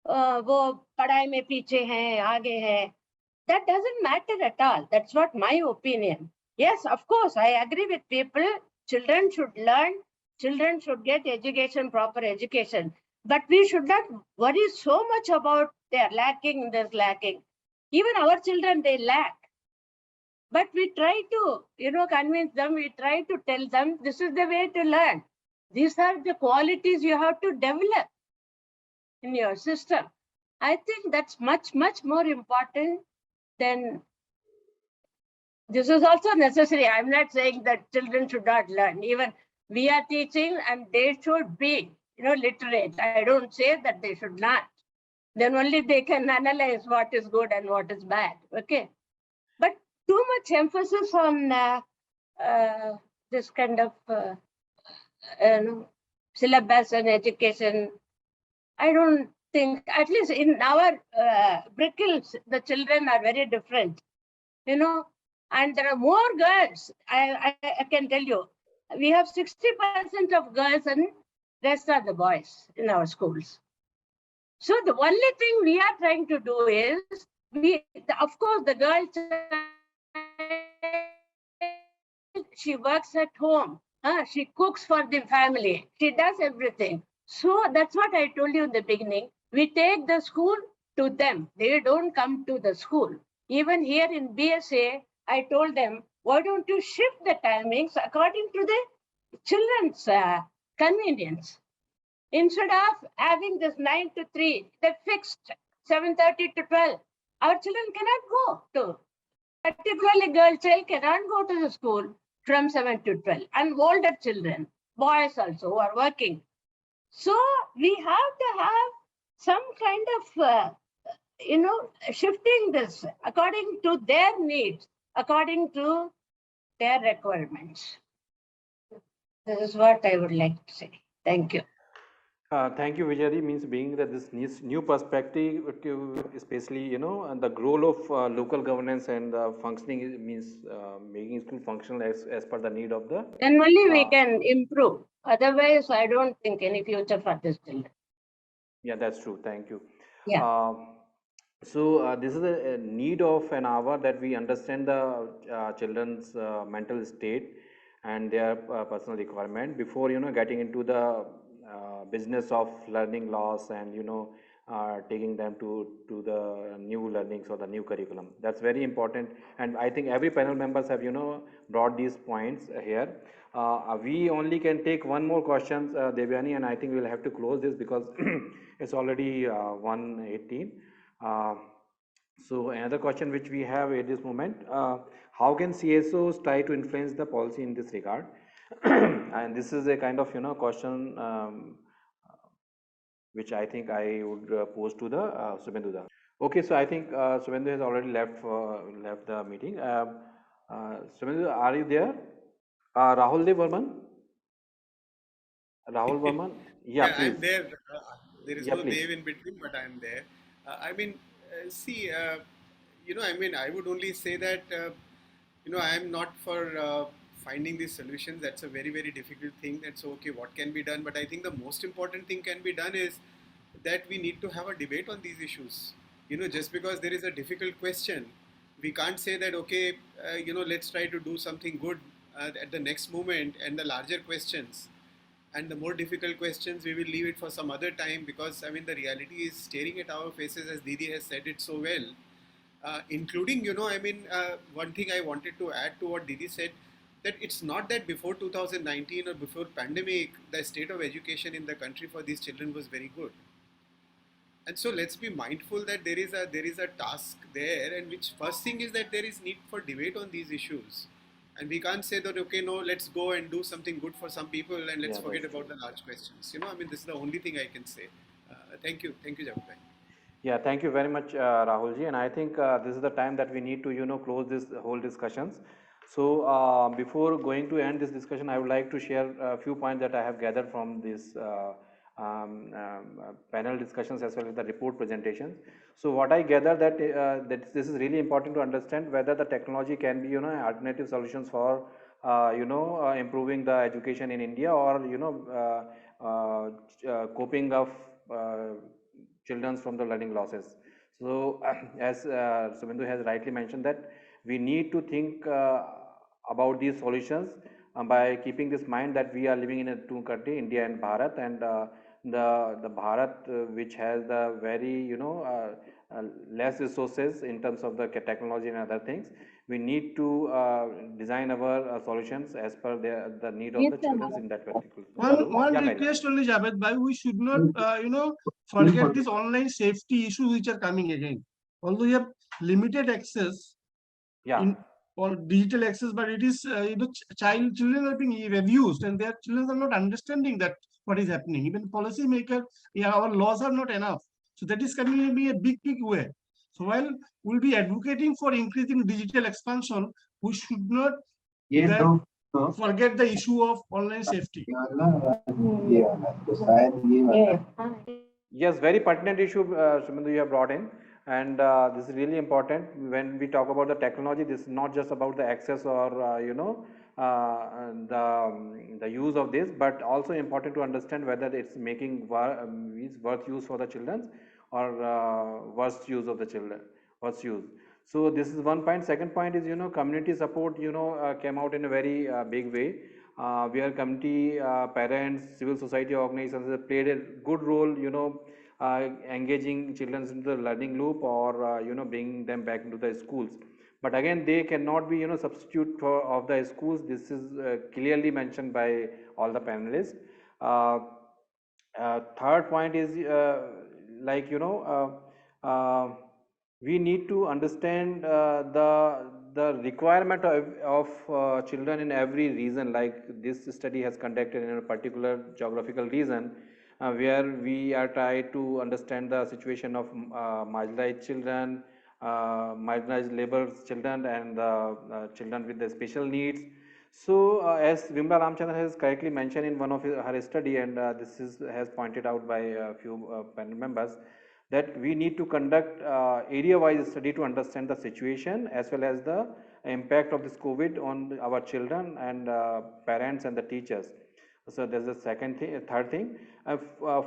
वो पढ़ाई में पीछे हैं, आगे हैं, that doesn't matter at all. That's what my opinion. Yes, of course, I agree with people. Children should learn. Children should get education, proper education. But we should not worry so much about they're lacking, there's lacking. Even our children, they lack. But we try to, convince them, we try to tell them, this is the way to learn. These are the qualities you have to develop in your system. I think that's much, much more important than, this is also necessary. I'm not saying that children should not learn. Even we are teaching and they should be, literate. I don't say that they should not. Then only they can analyze what is good and what is bad, okay? But too much emphasis on this kind of syllabus and education, I don't think, at least in our Brickles, the children are very different, and there are more girls. I can tell you, we have 60% of girls and rest are the boys in our schools. So the only thing we are trying to do is, of course, the girl, she works at home. She cooks for the family. She does everything. So that's what I told you in the beginning. We take the school to them. They don't come to the school. Even here in BSA, I told them, why don't you shift the timings according to the children's convenience? Instead of having this 9 to 3, they fixed 7:30 to 12. Our children cannot go to, particularly girl child cannot go to the school from 7 to 12. And older children, boys also who are working. So we have to have some kind of, shifting this according to their needs, according to their requirements. This is what I would like to say. Thank you. Thank you, Vijayadi. Means being that this new perspective, especially and the role of local governance and functioning means making school functional as per the need of the. Then only we can improve. Otherwise, I don't think any future for this children. Yeah, that's true. Thank you. Yeah. So this is a need of an hour that we understand the children's mental state and their personal requirement before getting into the business of learning loss and taking them to the new learnings or the new curriculum. That's very important, and I think every panel members have brought these points here. We only can take one more question, Devyani, and I think we'll have to close this because it's already 1:18. So another question which we have at this moment, how can CSOs try to influence the policy in this regard? And this is a kind of question which I think I would pose to the Subhendu. Okay, so I think Subhendu has already left the meeting. Subhendu, are you there? Rahul Varman? Rahul Varman? Yeah, please. I'm there. There is no please. Dev in between, but I'm there. See, I would only say that, I'm not for finding these solutions. That's a very, very difficult thing. That's okay, what can be done? But I think the most important thing can be done is that we need to have a debate on these issues. Just because there is a difficult question, we can't say that, okay, let's try to do something good at the next moment, and the larger questions and the more difficult questions, we will leave it for some other time, because the reality is staring at our faces, as Didi has said it so well. Including, one thing I wanted to add to what Didi said, that it's not that before 2019 or before pandemic, the state of education in the country for these children was very good. And so let's be mindful that there is a task there, and which first thing is that there is need for debate on these issues. And we can't say that, okay, no, let's go and do something good for some people and let's forget about the large questions. This is the only thing I can say. Thank you, Javed. Yeah, thank you very much, Rahulji. And I think this is the time that we need to, close this whole discussions. So before going to end this discussion, I would like to share a few points that I have gathered from this panel discussions as well as the report presentations. So what I gather that this is really important to understand whether the technology can be alternative solutions for improving the education in India, or coping of children from the learning losses. So as Subhendu has rightly mentioned, that we need to think about these solutions by keeping this mind that we are living in a two country, India and Bharat, and the Bharat which has the very less resources in terms of the technology and other things. We need to design our solutions as per the need of the children in that particular. One Yeah, Mary. request only, Javed bhai, we should not, forget these online safety issues which are coming again. Although you have limited access Yeah. in or digital access, but it is, children are being abused, and their children are not understanding that what is happening. Even policymaker, our laws are not enough. So that is coming to be a big way. So while we'll be advocating for increasing digital expansion, we should not forget the issue of online safety. Yes, very pertinent issue, Sumindu, you have brought in, and this is really important. When we talk about the technology, this is not just about the access or the use of this, but also important to understand whether it's making worth use for the children, or worst use of the children, worst use. So this is one point. Second point is community support came out in a very big way. Where community, parents, civil society organizations have played a good role, engaging children into the learning loop, or bringing them back into the schools. But again, they cannot be substitute of the schools. This is clearly mentioned by all the panelists. Third point is we need to understand the requirement of children in every region. Like this study has conducted in a particular geographical region, where we are trying to understand the situation of marginalized children, marginalized labor children, and children with the special needs. So as Vimla Ramchandran has correctly mentioned in one of her study, and this has pointed out by a few panel members, that we need to conduct area-wise study to understand the situation as well as the impact of this COVID on our children and parents and the teachers. So there's a second thing, third thing.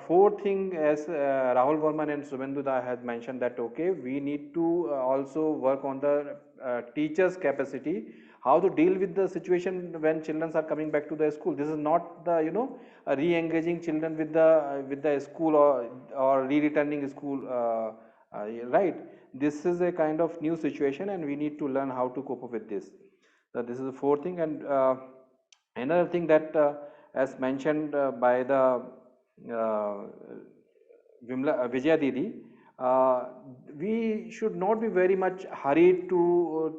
Fourth thing, as Rahul Varman and Subhendu has mentioned, that okay, we need to also work on the teachers' capacity, how to deal with the situation when children are coming back to the school. This is not the re-engaging children with the school, or re-returning school, right? This is a kind of new situation, and we need to learn how to cope up with this. So this is the fourth thing. And another thing that as mentioned by the Vijaya Didi, we should not be very much hurried to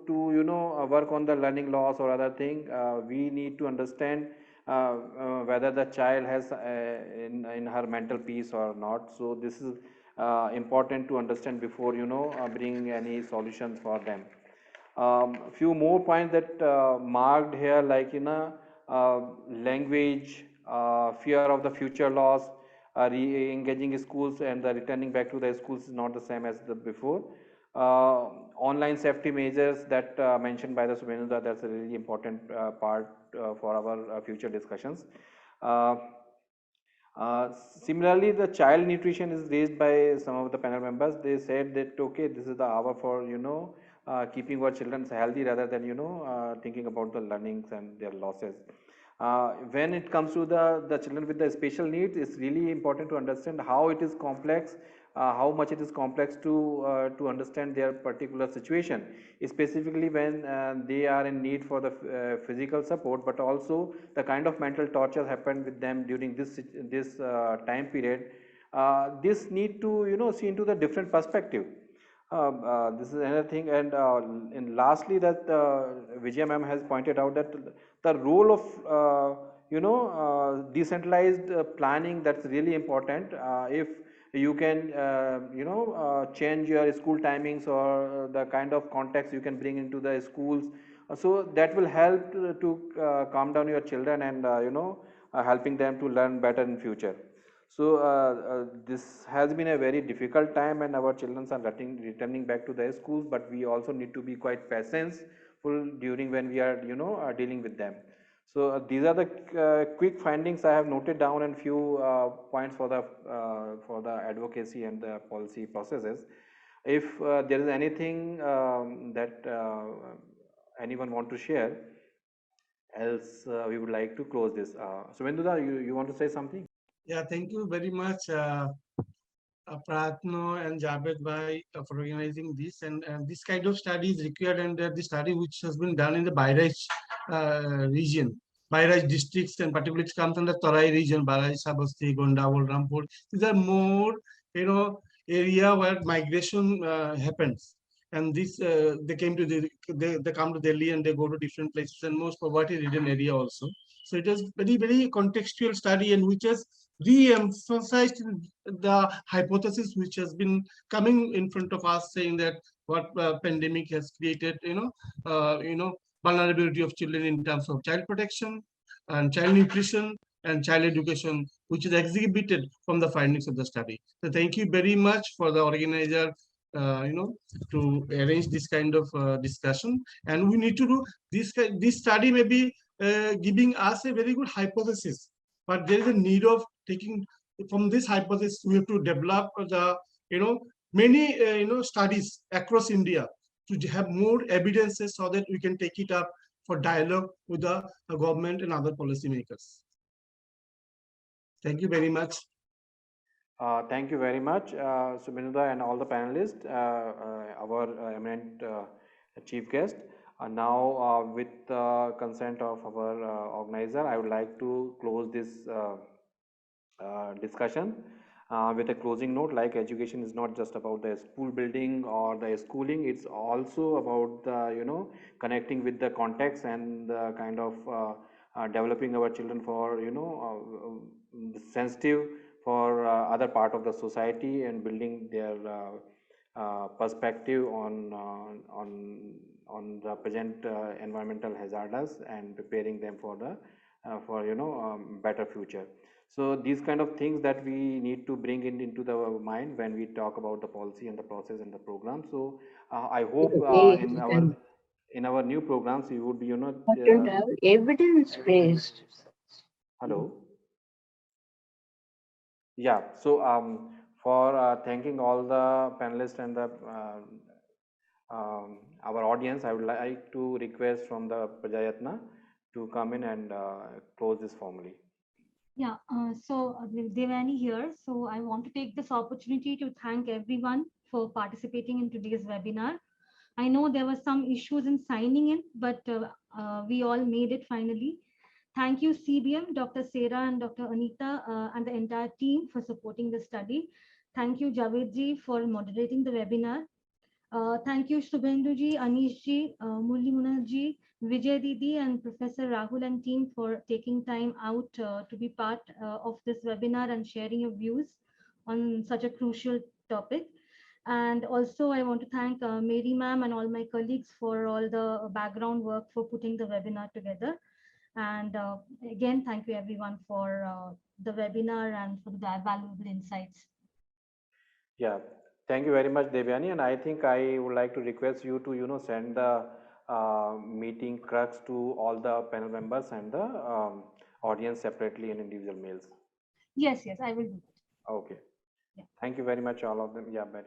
work on the learning loss or other thing. We need to understand whether the child has in her mental peace or not. So this is important to understand before bringing any solutions for them. Few more points that marked here, like language, fear of the future loss, re-engaging schools, and the returning back to the schools is not the same as the before. Online safety measures that mentioned by the Subhendu, that's a really important part for our future discussions. Similarly, the child nutrition is raised by some of the panel members. They said that okay, this is the hour for keeping our children healthy rather than thinking about the learnings and their losses. When it comes to the children with the special needs, it's really important to understand how it is complex, how much it is complex to understand their particular situation, specifically when they are in need for the physical support, but also the kind of mental torture happened with them during this time period. This need to see into the different perspective. This is another thing, and lastly, that Vijaya ma'am has pointed out that the role of decentralized planning, that's really important. If you can change your school timings or the kind of context you can bring into the schools, so that will help to calm down your children and helping them to learn better in future. So this has been a very difficult time, and our children are returning back to their schools. But we also need to be quite patientful during when we are, dealing with them. So these are the quick findings I have noted down, and few points for the advocacy and the policy processes. If there is anything that anyone want to share, else we would like to close this. So Venduda, you want to say something? Yeah, thank you very much, Pratno and Javed Bhai for organizing this. And this kind of study is required, and the study which has been done in the Bahraich region, Bahraich districts, and particularly it comes from the Tarai region, Bahraich, Sabasti, Gonda, Rampur. These are more, area where migration happens. And this they came to they come to Delhi and they go to different places, and most poverty-ridden area also. So it is very contextual study, and which has re-emphasized the hypothesis which has been coming in front of us, saying that what pandemic has created, vulnerability of children in terms of child protection and child nutrition and child education, which is exhibited from the findings of the study. So thank you very much for the organizer, to arrange this kind of discussion. And we need to do this study may be giving us a very good hypothesis, but there is a need of taking from this hypothesis. We have to develop the many studies across India to have more evidences so that we can take it up for dialogue with the government and other policymakers. Thank you very much. Thank you very much, Subhinuda and all the panelists, our eminent chief guest. Now, with the consent of our organizer, I would like to close this discussion with a closing note. Like, education is not just about the school building or the schooling, it's also about the, connecting with the context and the kind of developing our children for, sensitive for other part of the society, and building their perspective on the present environmental hazards, and preparing them for the better future. So these kind of things that we need to bring into the mind when we talk about the policy and the process and the program. So I hope in our new programs we would be Evidence based. Hello. Yeah, so for thanking all the panelists and the our audience, I would like to request from the Prajayatna to come in and close this formally. Yeah, Devani here. So I want to take this opportunity to thank everyone for participating in today's webinar. I know there were some issues in signing in, but we all made it finally. Thank you, CBM, Dr. Sera and Dr. Anita and the entire team for supporting the study. Thank you, Javedji, for moderating the webinar. Thank you, Shubhenduji, Anishji, Murli Munarji, Vijay Didi, and Professor Rahul and team for taking time out to be part of this webinar and sharing your views on such a crucial topic. And also, I want to thank Mary ma'am and all my colleagues for all the background work for putting the webinar together. And again, thank you everyone for the webinar and for the valuable insights. Yeah, thank you very much, Devyani. And I think I would like to request you to, send the meeting crux to all the panel members and the audience separately in individual mails. Yes, I will do that. Okay. Yeah. Thank you very much, all of them. Yeah, very